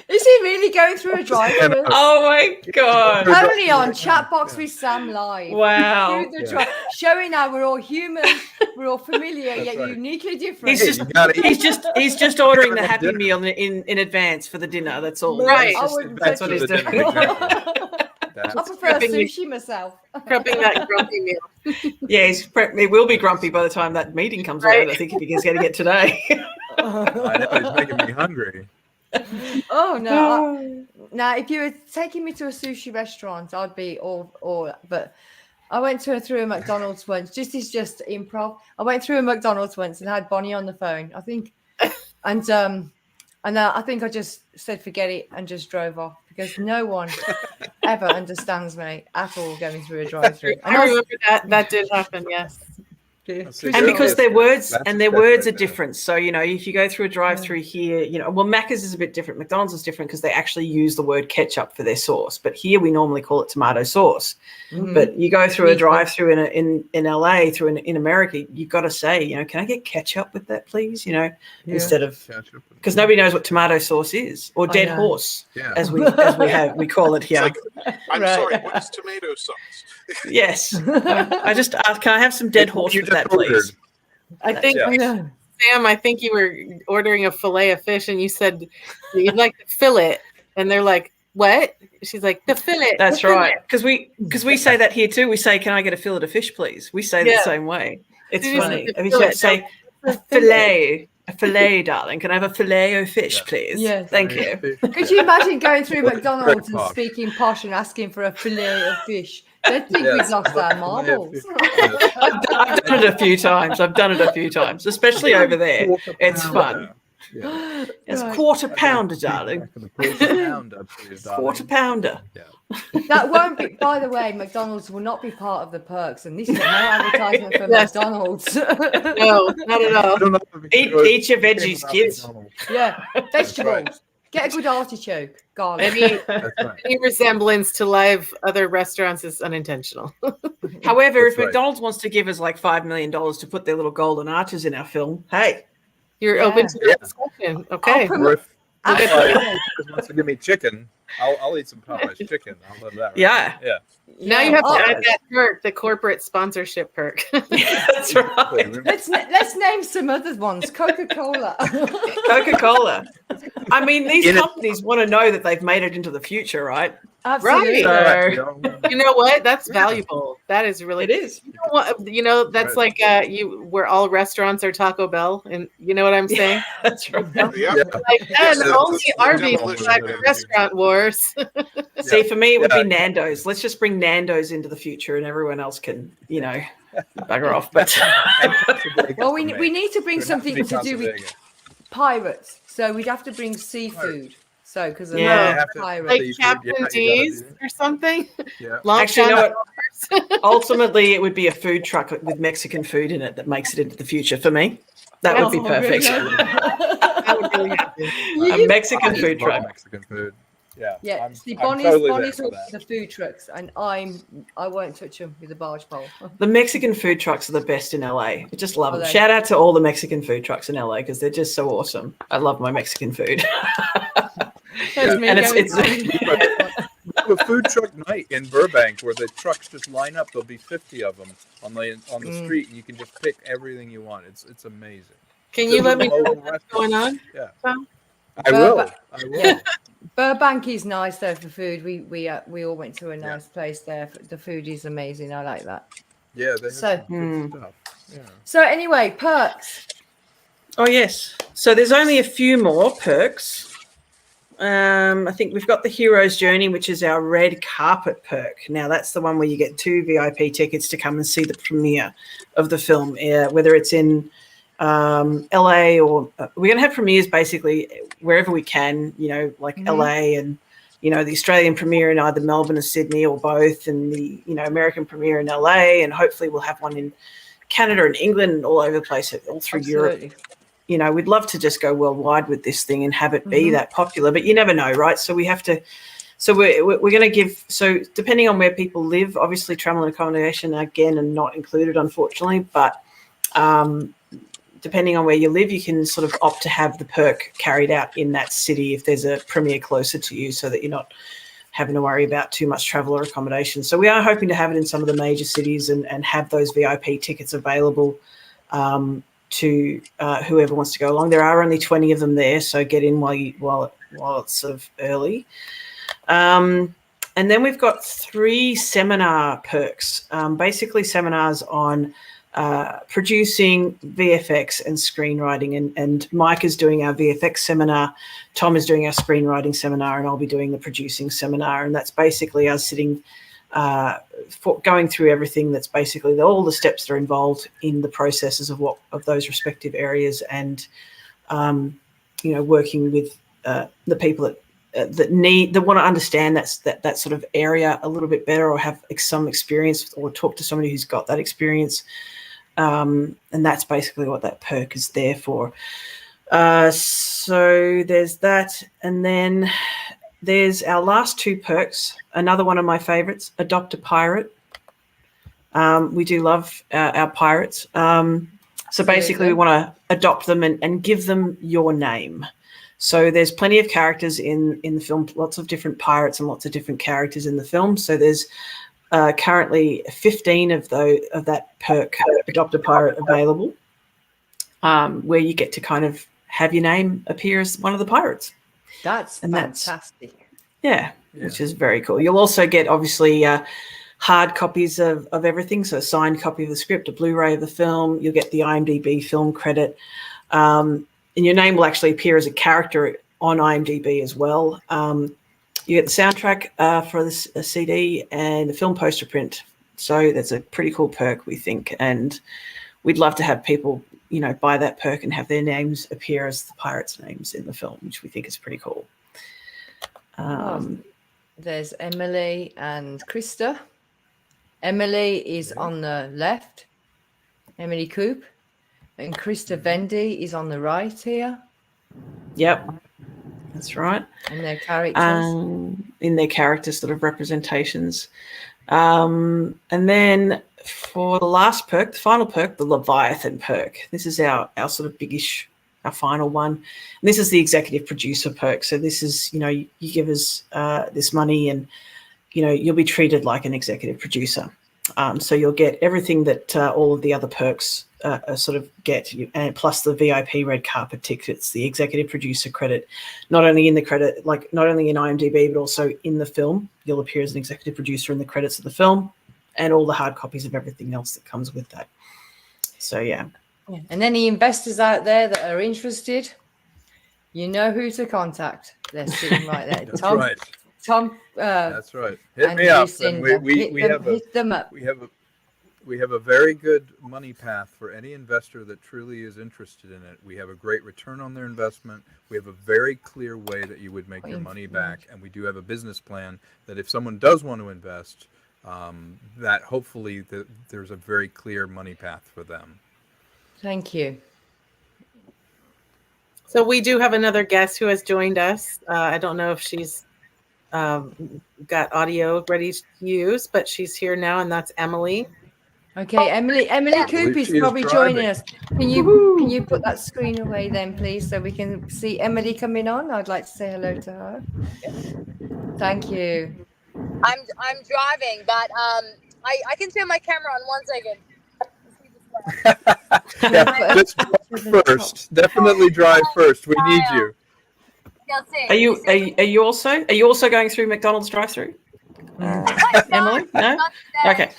is. Is he really going through a drive-through? Oh my God. Only on Chatbox with Sam Live. Wow. Through the showing how we're all human, we're all familiar, yet uniquely different. He's just ordering the Happy Meal in advance for the dinner. That's all. Right. That's what he's doing. I prefer sushi myself. Prepping that grumpy meal. Yeah, he will be grumpy by the time that meeting comes around. I think if he's getting it today. I know, he's making me hungry. Oh no! Now, if you were taking me to a sushi restaurant, I'd be all. But I went through a McDonald's once. Just improv. I went through a McDonald's once and had Bonnie on the phone. I think, and I think I just said forget it and just drove off because no one ever understands me at all going through a drive-through. I remember that did happen. Yes. And because their words are different. So, if you go through a drive-through here, Macca's is a bit different. McDonald's is different because they actually use the word ketchup for their sauce. But here we normally call it tomato sauce. Mm-hmm. But you go through a drive-through in LA, in America, you've got to say, can I get ketchup with that, please? Instead of, because nobody knows what tomato sauce is or dead horse, as we call it here. I'm sorry, what is tomato sauce? Yes. I just asked, can I have some dead horse with that, please? I think, Sam, I think you were ordering a fillet of fish and you said you'd like the fillet. And they're like, what? She's like, the fillet. That's right. Because we say that here too. We say, can I get a fillet of fish, please? We say the same way. It's funny. We say, a fillet, darling. Can I have a fillet of fish, please? Yes. Thank you. Could you imagine going through McDonald's and speaking posh and asking for a fillet of fish? They'd think we've lost our marbles. I've done it a few times, especially over there. It's fun. Yeah. It's quarter pounder, darling. Quarter pounder. Yeah. That won't be, by the way, McDonald's will not be part of the perks, and this is no advertisement for McDonald's. No, not at all. Eat your veggies, kids. Yeah, vegetables. Get a good artichoke, garlic. Any resemblance to live other restaurants is unintentional. However, if McDonald's wants to give us like $5 million to put their little golden arches in our film, hey, you're open to the discussion. Okay. Or if Popeyes wants to give me chicken, I'll eat some Popeyes chicken. I'll love that. Right? Yeah. Yeah. Now you have to add that perk, the corporate sponsorship perk. That's right. Let's name some other ones. Coca-Cola. Coca-Cola. I mean, these companies want to know that they've made it into the future, right? Absolutely. Right. So, you know what? That's valuable. That is really. It is. That's like where all restaurants are Taco Bell, and you know what I'm saying? Yeah, that's right. Yeah. Like, and only Arby's is like restaurant wars. See, for me, it would be Nando's. Let's just bring Nando's into the future, and everyone else can, bugger off. But well, we need to bring something to do with pirates. So we'd have to bring seafood. So because of pirates, like Captain D's or something. Yeah. Actually, ultimately, it would be a food truck with Mexican food in it that makes it into the future for me. That would be perfect. That would really happen. A Mexican food truck. Mexican food. Yeah. Yeah. See, Bonnie's the food trucks, and I won't touch them with a barge pole. The Mexican food trucks are the best in LA. I just love them. Shout out to all the Mexican food trucks in LA because they're just so awesome. I love my Mexican food. And it's a food truck night in Burbank where the trucks just line up. There'll be 50 of them on the street, and you can just pick everything you want. It's amazing. Can you let me know what's going on? Yeah, I will. Yeah. Burbank is nice though for food. We all went to a nice place there. The food is amazing. I like that. Yeah. They have some good stuff. Yeah. So anyway, perks. Oh yes. So there's only a few more perks. I think we've got the Hero's Journey, which is our red carpet perk. Now that's the one where you get 2 VIP tickets to come and see the premiere of the film, whether it's in LA or we're going to have premieres basically wherever we can, like LA and, the Australian premiere in either Melbourne or Sydney or both, and the, American premiere in LA, and hopefully we'll have one in Canada and England and all over the place, all through Europe. We'd love to just go worldwide with this thing and have it be that popular, but you never know, right? So we have to, we're going to give, so depending on where people live, obviously travel and accommodation again are not included, unfortunately, but depending on where you live, you can sort of opt to have the perk carried out in that city if there's a premiere closer to you, so that you're not having to worry about too much travel or accommodation. So we are hoping to have it in some of the major cities and have those VIP tickets available to whoever wants to go along. There are only 20 of them there, so get in while it's sort of early. And then we've got 3 seminar perks, basically seminars on producing VFX and screenwriting. And Mike is doing our VFX seminar, Tom is doing our screenwriting seminar, and I'll be doing the producing seminar. And that's basically us sitting, going through everything that's basically all the steps that are involved in the processes of those respective areas, and working with the people that want to understand that sort of area a little bit better, or have some experience, or talk to somebody who's got that experience. And that's basically what that perk is there for. So there's that. And then there's our last 2 perks. Another one of my favorites, Adopt a Pirate. We do love our pirates. So basically we want to adopt them and give them your name. So there's plenty of characters in the film, lots of different pirates and lots of different characters in the film. So there's currently 15 of that perk, Adopt a Pirate, available, where you get to kind of have your name appear as one of the pirates. That's fantastic. Yeah, which is very cool. You'll also get, obviously, hard copies of everything. So a signed copy of the script, a Blu-ray of the film. You'll get the IMDb film credit. And your name will actually appear as a character on IMDb as well. You get the soundtrack for this CD and the film poster print. So that's a pretty cool perk, we think. And we'd love to have people, buy that perk and have their names appear as the pirates' names in the film, which we think is pretty cool. There's Emily and Krista. Emily is on the left, Emily Coop. And Krista Vendy is on the right here. Yep, that's right. And their characters. In their character sort of representations. And then for the last perk, the final perk, the Leviathan perk. This is our sort of biggish, our final one. And this is the executive producer perk. So this is, you give us this money and, you'll be treated like an executive producer. So you'll get everything that all of the other perks sort of get, and plus the VIP red carpet tickets, the executive producer credit, not only in IMDb, but also in the film. You'll appear as an executive producer in the credits of the film, and all the hard copies of everything else that comes with that. So, yeah. And any investors out there that are interested, you know who to contact. They're sitting right there. That's Tom, right. Tom. That's right. Hit me up. And hit them up. We have a very good money path for any investor that truly is interested in it. We have a great return on their investment. We have a very clear way that you would make your money back. And we do have a business plan that if someone does want to invest, that hopefully there's a very clear money path for them. Thank you. So we do have another guest who has joined us. I don't know if she's got audio ready to use, but she's here now, and that's Emily. Okay, Emily Coop is probably joining us. Can you put that screen away then, please, so we can see Emily coming on? I'd like to say hello to her. Thank you. I'm driving, but I can turn my camera on 1 second. Yeah, just drive first. Definitely drive first. We need you. Are you also going through McDonald's drive-through? Emily? No? Okay.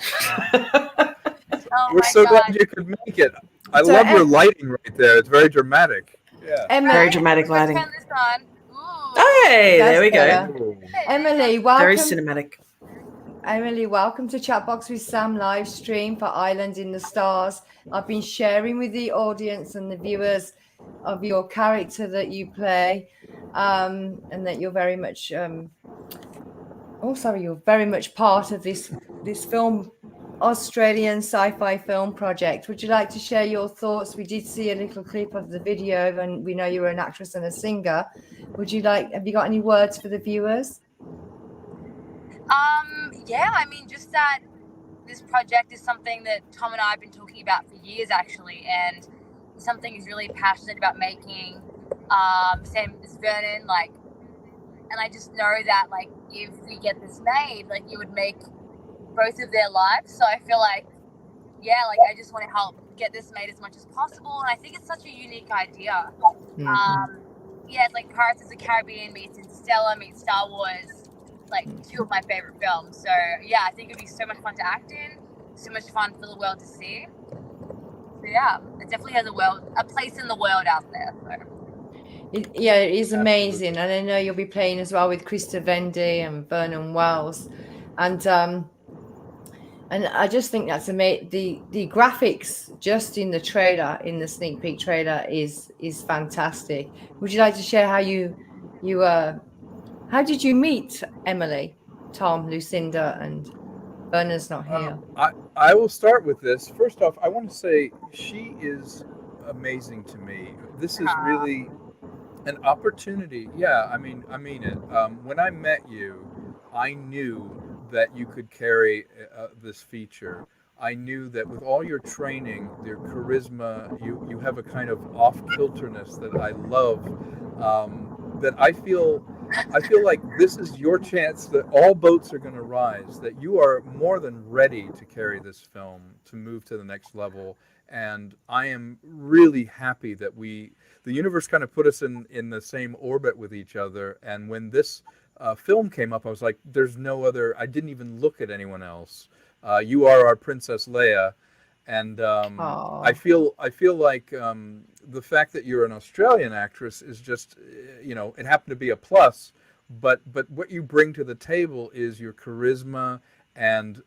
We're so glad you could make it. I love your lighting right there. It's very dramatic. Yeah. Very dramatic lighting. Hey, there we go. Emily, welcome. Very cinematic. Emily, welcome to Chatbox with Sam live stream for Island in the Stars. I've been sharing with the audience and the viewers of your character that you play, and that you're very much you're very much part of this film, Australian sci-fi film project. Would you like to share your thoughts? We did see a little clip of the video, and we know you're an actress and a singer. Have you got any words for the viewers? Yeah, I mean, just that this project is something that Tom and I have been talking about for years, actually, and something he's really passionate about making. Same as Vernon, like, and I just know that, like, if we get this made, like, it would make both of their lives. So I feel like, yeah, like, I just want to help get this made as much as possible. And I think it's such a unique idea. Yeah, it's like Pirates of the Caribbean meets Interstellar meets Star Wars, like, two of my favorite films. So yeah, I think it'd be so much fun to act in, so much fun for the world to see. So yeah, it definitely has a place in the world out there. So. Yeah, it is amazing, and I know you'll be playing as well with Krista Vendy and Vernon Wells, and I just think that's amazing. The graphics just in the trailer, in the sneak peek trailer, is fantastic. Would you like to share how did you meet Emily, Tom, Lucinda, and Vernon's not here? I will start with this. First off, I want to say she is amazing to me. This is really an opportunity. Yeah, I mean it. When I met you, I knew that you could carry this feature. I knew that with all your training, your charisma, you have a kind of off-kilterness that I love. That I feel like this is your chance, that all boats are going to rise, that you are more than ready to carry this film to move to the next level. And I am really happy that the universe kind of put us in the same orbit with each other. And when this film came up, I was like, there's no other, I didn't even look at anyone else. You are our Princess Leia. And I feel like the fact that you're an Australian actress is just, it happened to be a plus, but what you bring to the table is your charisma. And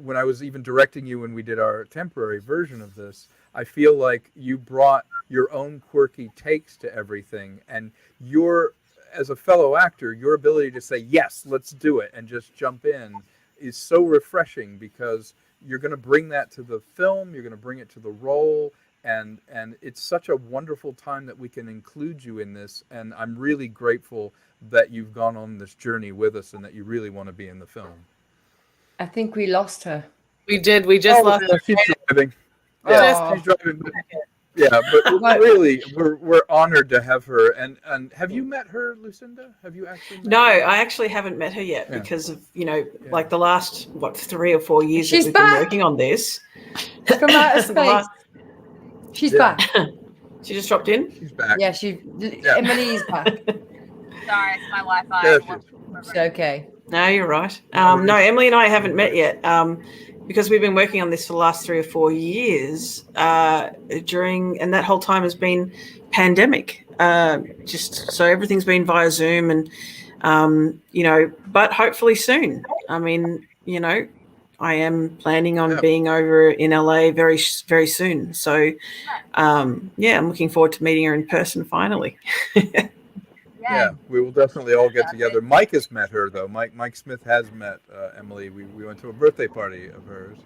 when I was even directing you when we did our temporary version of this, I feel like you brought your own quirky takes to everything. And as a fellow actor, your ability to say, yes, let's do it, and just jump in is so refreshing, because you're going to bring that to the film, you're going to bring it to the role, and it's such a wonderful time that we can include you in this. And I'm really grateful that you've gone on this journey with us and that you really want to be in the film. I think we lost her. We did. We just lost her. She's driving. Yeah, she's driving. Yeah, but really, we're honored to have her. And have you met her, Lucinda? Have you actually met No, her? I actually haven't met her yet because of, like the last, 3 or 4 years She's that we've back. been working on this. From outer space. She's back. She just dropped in? She's back. Yeah, Emily is back. Sorry, it's my Wi-Fi. Yeah, it's okay. No, you're right. No, Emily and I haven't met yet because we've been working on this for the last 3 or 4 years and that whole time has been pandemic. Just so everything's been via Zoom and, but hopefully soon. I mean, I am planning on being over in LA very, very soon. So, I'm looking forward to meeting her in person finally. Yeah, we will definitely all get together. Mike has met her, though. Mike Smith has met Emily. We went to a birthday party of hers.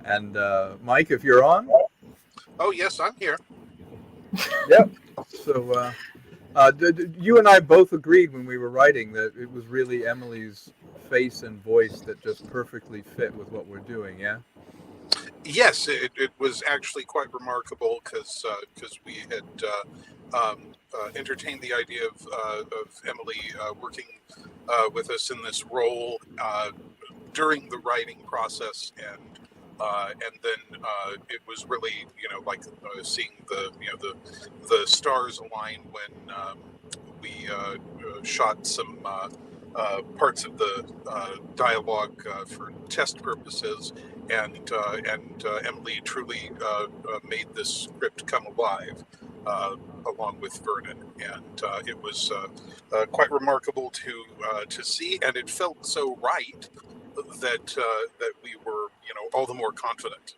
And Mike, if you're on. Oh, yes, I'm here. Yep. So you and I both agreed when we were writing that it was really Emily's face and voice that just perfectly fit with what we're doing, yeah? Yes, it was actually quite remarkable because we had entertained the idea of Emily working with us in this role during the writing process, and then it was really like seeing the stars align when we shot some parts of the dialogue for test purposes. And Emily truly made this script come alive along with Vernon, and it was quite remarkable to see, and it felt so right that we were all the more confident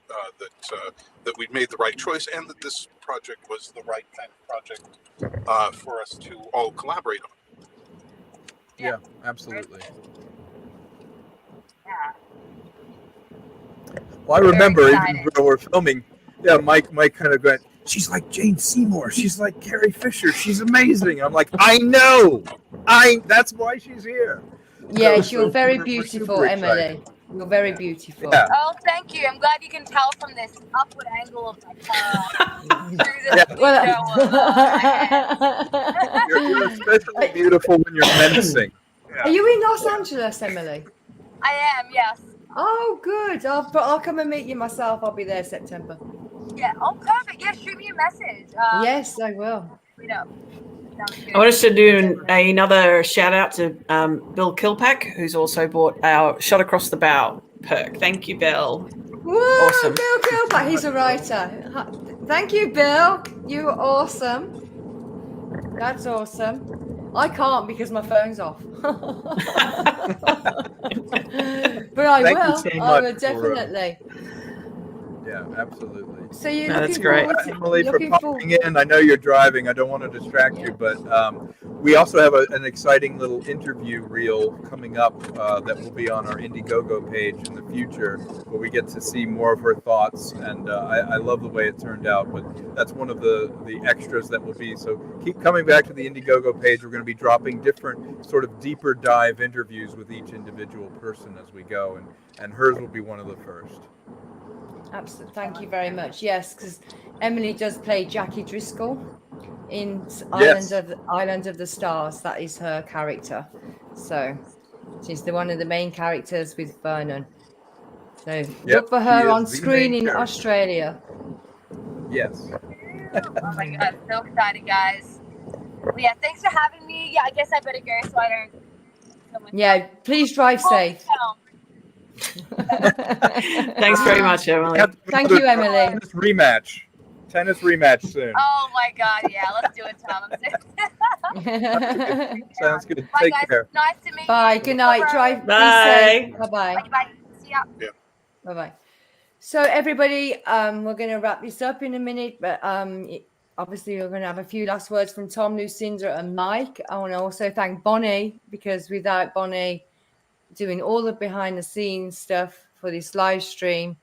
that we'd made the right choice, and that this project was the right kind of project for us to all collaborate on. Yeah, absolutely. Yeah. Well, I remember even when we were filming, Mike kind of went, she's like Jane Seymour, she's like Carrie Fisher, she's amazing. I'm like, I know, that's why she's here. Yeah, she was very beautiful, Emily. You're very beautiful. Yeah. Oh, thank you. I'm glad you can tell from this upward angle of my car through the window. You're especially beautiful when you're menacing. Are you in Los Angeles, Emily? I am, yes. Oh, good. I'll come and meet you myself. I'll be there September. Yeah. Oh, perfect. Yeah, shoot me a message. Yes, I will. You know. I want us to do another shout out to Bill Kilpack, who's also bought our Shot Across the Bow perk. Thank you, Bill. Woo, Awesome. Bill Kilpack, he's a writer. Thank you, Bill. You are awesome. That's awesome. I can't because my phone's off. But I Thank will. you so I will much definitely. Yeah, absolutely. So you're that's great. Emily, for popping in. I know you're driving. I don't want to distract you, but we also have an exciting little interview reel coming up that will be on our Indiegogo page in the future, where we get to see more of her thoughts. And I love the way it turned out. But that's one of the extras that will be. So keep coming back to the Indiegogo page. We're going to be dropping different sort of deeper dive interviews with each individual person as we go, and hers will be one of the first. Absolutely. Thank you very much. Yes, because Emily does play Jackie Driscoll in Island of the Stars. That is her character. So she's one of the main characters with Vernon. So look for her on screen in Australia. Yes. Oh my god, I'm so excited, guys. But yeah, thanks for having me. Yeah, I guess I better go so I don't. Yeah, please drive safe. Thanks very much, Emily. Thank you, Emily. Tennis rematch soon. Oh my god, yeah, let's do it, Tom. Sounds good. Bye, Take guys. care. Nice to meet you. Bye. Good night. Drive. Bye. Be safe. Bye-bye. Bye. See ya. Yeah. Bye-bye. So everybody, we're going to wrap this up in a minute, but obviously we're going to have a few last words from Tom, Lucinda, and Mike. I want to also thank Bonnie, because without Bonnie doing all the behind the scenes stuff for this live stream,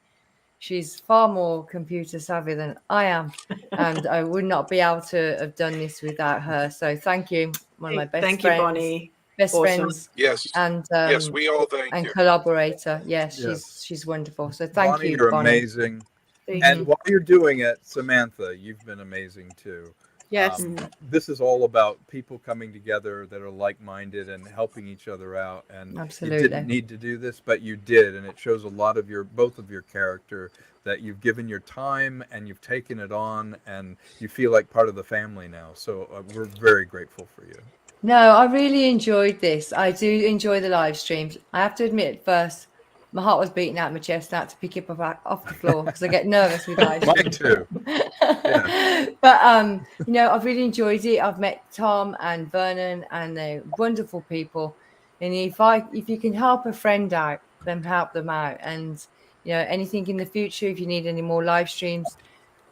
she's far more computer savvy than I am, and I would not be able to have done this without her. So thank you, one of my best friends. Thank you, Bonnie. Best Awesome. friends. Yes. And yes, we all thank and you. collaborator. Yes, Yes. she's wonderful. So thank Bonnie, you, you're Bonnie. amazing. And while you're doing it, Samantha, you've been amazing too. Yes. This is all about people coming together that are like-minded and helping each other out. And Absolutely. You didn't need to do this, but you did, and it shows a lot of both of your character, that you've given your time and you've taken it on, and you feel like part of the family now. So we're very grateful for you. No, I really enjoyed this. I do enjoy the live streams. I have to admit, at first, my heart was beating out of my chest. I had to pick it up off the floor because I get nervous with live streams. Mine too. Yeah. But I've really enjoyed it. I've met Tom and Vernon, and they're wonderful people. And if you can help a friend out, then help them out. And anything in the future, if you need any more live streams,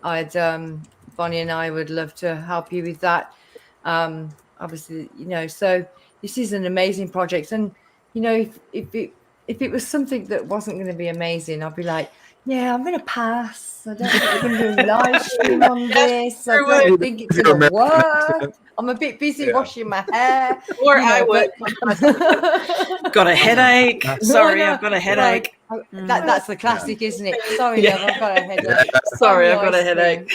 Bonnie and I would love to help you with that. Obviously, so this is an amazing project. And if it was something that wasn't going to be amazing, I'd be like, yeah, I'm going to pass. I don't think we're going to do a live stream on this. I don't think it's going to work. I'm a bit busy washing my hair. Or I would. Got a headache. Sorry, I've got a headache. That's the classic, isn't it? Sorry, love, I've got a headache. Sorry, I've got a headache.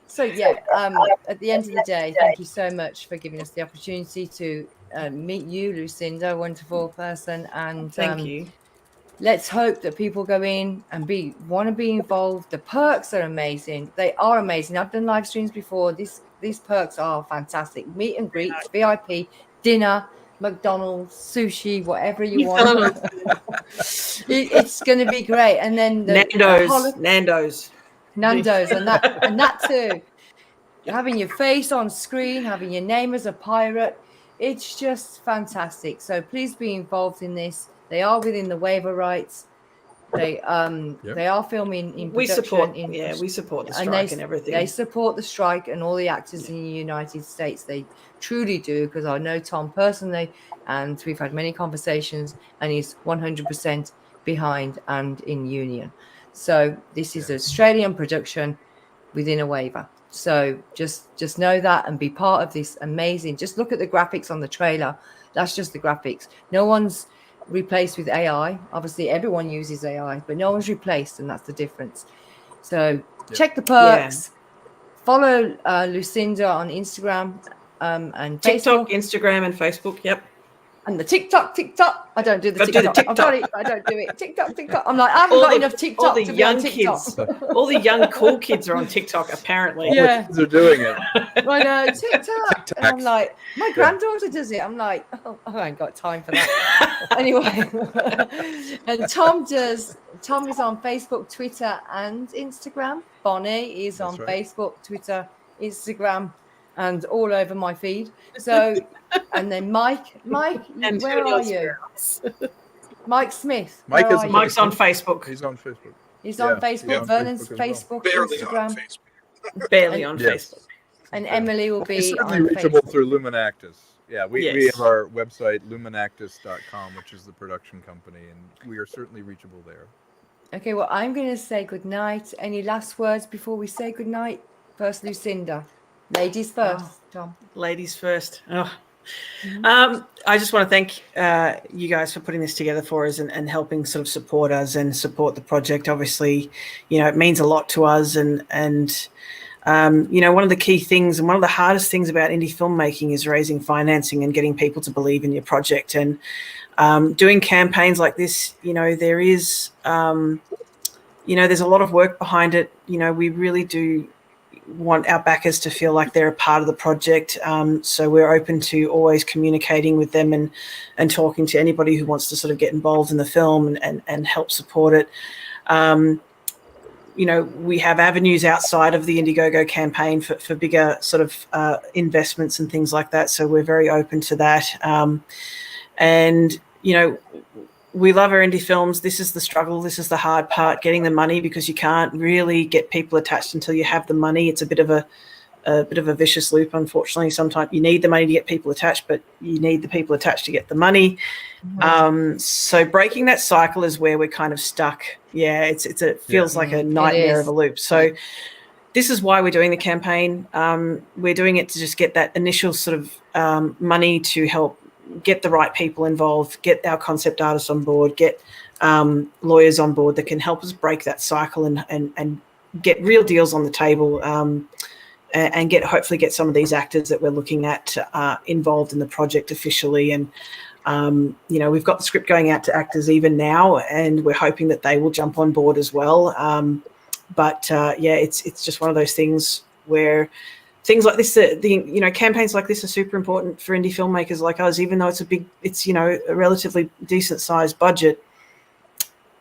So at the end of the day, thank you so much for giving us the opportunity to meet you, Lucinda, wonderful person, and thank you. Let's hope that people go in and want to be involved. The perks are amazing. They are amazing. I've done live streams before. These perks are fantastic. Meet and greets, VIP, dinner, McDonald's, sushi, whatever you want. It's going to be great. And then Nando's, and that too. Having your face on screen, having your name as a pirate, it's just fantastic. So please be involved in this. They are within the waiver rights. They are filming in production. We support the strike and everything. They support the strike and all the actors in the United States. They truly do, because I know Tom personally, and we've had many conversations, and he's 100% behind and in union. So this is an Australian production within a waiver. So just know that and be part of this amazing. Just look at the graphics on the trailer. That's just the graphics. No one's replaced with AI. Obviously, everyone uses AI, but no one's replaced, and that's the difference. So check the perks. Follow Lucinda on Instagram and TikTok, Facebook. Instagram, and Facebook. Yep. And the TikTok. I don't do the TikTok. I've got it. I don't do it. TikTok. I'm like, I haven't got enough TikTok all the to be young on TikTok. kids, all the young cool kids are on TikTok apparently. All the kids are doing it. I know, TikTok. And I'm like, my granddaughter does it. I'm like, oh, I ain't got time for that. Anyway, and Tom is on Facebook, Twitter, and Instagram. Bonnie is on Facebook, Twitter, Instagram, and all over my feed. So, and then Mike, And where are you? Mike Smith. Mike's on Facebook. He's on Facebook. He's on Facebook. Vernon's Facebook, Barely Instagram. on Facebook. Barely on Facebook. And Emily will be certainly on reachable Facebook. through Luminactus. Yeah, we have our website, luminactus.com, which is the production company, and we are certainly reachable there. Okay, well, I'm going to say good night. Any last words before we say good night? First, Lucinda. Ladies first, Tom. Ladies first. Oh. I just want to thank you guys for putting this together for us and helping sort of support us and support the project. Obviously, it means a lot to us. And one of the key things and one of the hardest things about indie filmmaking is raising financing and getting people to believe in your project. And doing campaigns like this, there is, there's a lot of work behind it. We really do want our backers to feel like they're a part of the project. So we're open to always communicating with them and talking to anybody who wants to sort of get involved in the film and help support it. We have avenues outside of the Indiegogo campaign for bigger sort of investments and things like that. So we're very open to that. We love our indie films. This is the struggle. This is the hard part, getting the money, because you can't really get people attached until you have the money. It's a bit of a vicious loop, unfortunately. Sometimes you need the money to get people attached, but you need the people attached to get the money. Mm-hmm. So breaking that cycle is where we're kind of stuck. Yeah, it feels like a nightmare of a loop. So this is why we're doing the campaign. We're doing it to just get that initial sort of money to help get the right people involved, get our concept artists on board, get lawyers on board that can help us break that cycle and get real deals on the table, and hopefully get some of these actors that we're looking at involved in the project officially. And we've got the script going out to actors even now, and we're hoping that they will jump on board as well. It's just one of those things where things like this, campaigns like this are super important for indie filmmakers like us, even though it's a relatively decent sized budget.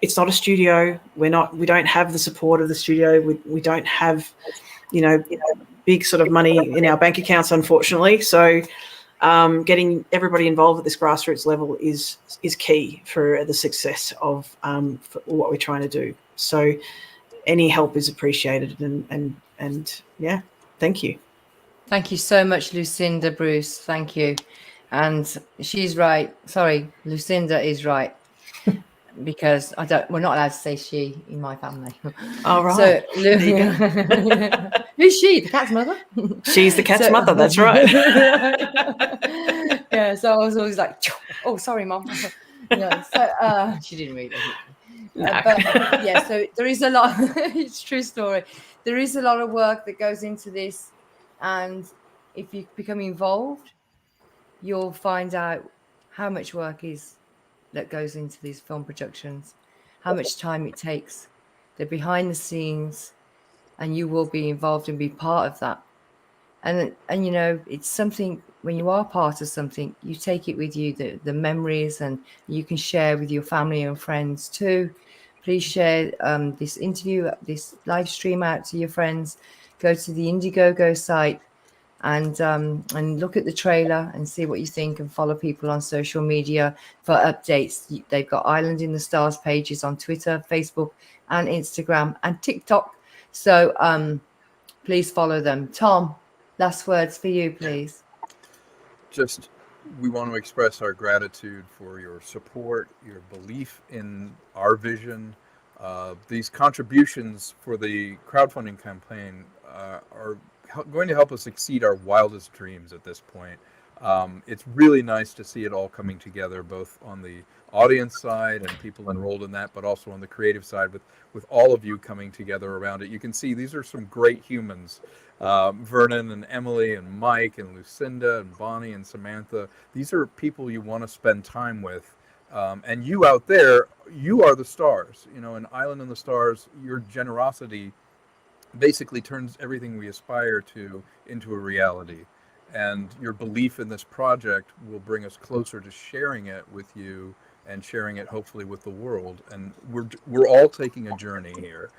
It's not a studio. We don't have the support of the studio. We don't have, big sort of money in our bank accounts, unfortunately. So getting everybody involved at this grassroots level is key for the success of for what we're trying to do. So any help is appreciated, and thank you. Thank you so much, Lucinda Bruce. Thank you. And she's right. Sorry, Lucinda is right. Because we're not allowed to say she in my family. All right. So, who's she? The cat's mother? She's the cat's mother. That's right. Yeah. So I was always like, "Oh, sorry, Mom." So she didn't read it. So there is a lot. It's a true story. There is a lot of work that goes into this, and if you become involved, you'll find out how much work that goes into these film productions, how much time it takes, the behind the scenes, and you will be involved and be part of that. And it's something, when you are part of something, you take it with you, the memories, and you can share with your family and friends too. Please share this interview, this live stream out to your friends. Go to the Indiegogo site and look at the trailer and see what you think, and follow people on social media for updates. They've got Island in the Stars pages on Twitter, Facebook, and Instagram, and TikTok. So please follow them. Tom, last words for you, please. We want to express our gratitude for your support, your belief in our vision. These contributions for the crowdfunding campaign are going to help us exceed our wildest dreams at this point. It's really nice to see it all coming together, both on the audience side and people enrolled in that, but also on the creative side with all of you coming together around it. You can see these are some great humans. Vernon and Emily and Mike and Lucinda and Bonnie and Samantha. These are people you want to spend time with. And you out there, you are the stars. You know, in Island in the Stars, your generosity basically turns everything we aspire to into a reality. And your belief in this project will bring us closer to sharing it with you and sharing it hopefully with the world. And we're all taking a journey here.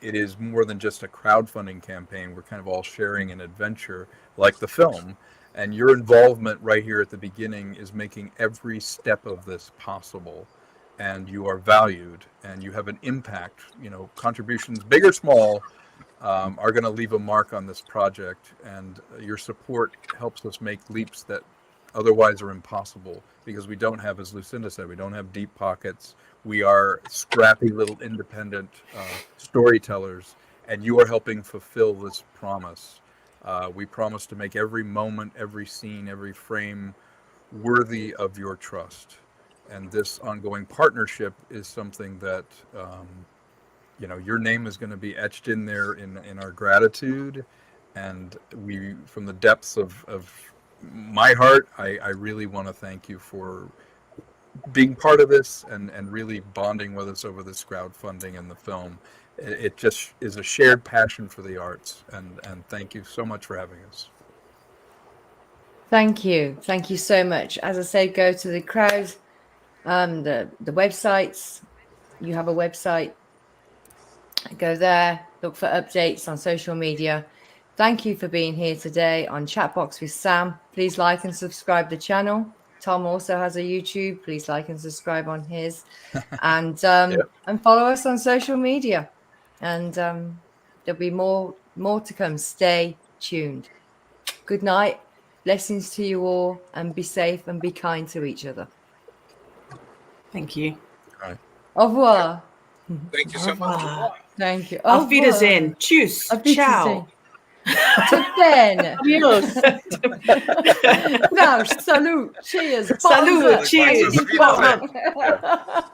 It is more than just a crowdfunding campaign. We're kind of all sharing an adventure like the film. And your involvement right here at the beginning is making every step of this possible. And you are valued and you have an impact. You know, contributions, big or small, are going to leave a mark on this project. And your support helps us make leaps that otherwise are impossible, because we don't have, as Lucinda said, we don't have deep pockets. We are scrappy little independent storytellers, and you are helping fulfill this promise. We promise to make every moment, every scene, every frame worthy of your trust. And this ongoing partnership is something that, you know, your name is going to be etched in there in our gratitude. And we, from the depths of my heart, I really want to thank you for being part of this and really bonding with us over this crowdfunding and the film. It just is a shared passion for the arts, and thank you so much for having us. Thank you so much. As I say, go to the crowd, the websites. You have a website. Go there, look for updates on social media. Thank you for being here today on Chatbox with Sam. Please like and subscribe the channel. Tom also has a YouTube. Please like and subscribe on his, and follow us on social media. And there'll be more to come. Stay tuned. Good night. Blessings to you all, and be safe and be kind to each other. Thank you. All right. Au revoir. Thank you so much. Thank you. Auf Wiedersehen. Tschüss. Ciao. Ben. Adios. Now, salute. Cheers. Salute. Cheers. Cheers.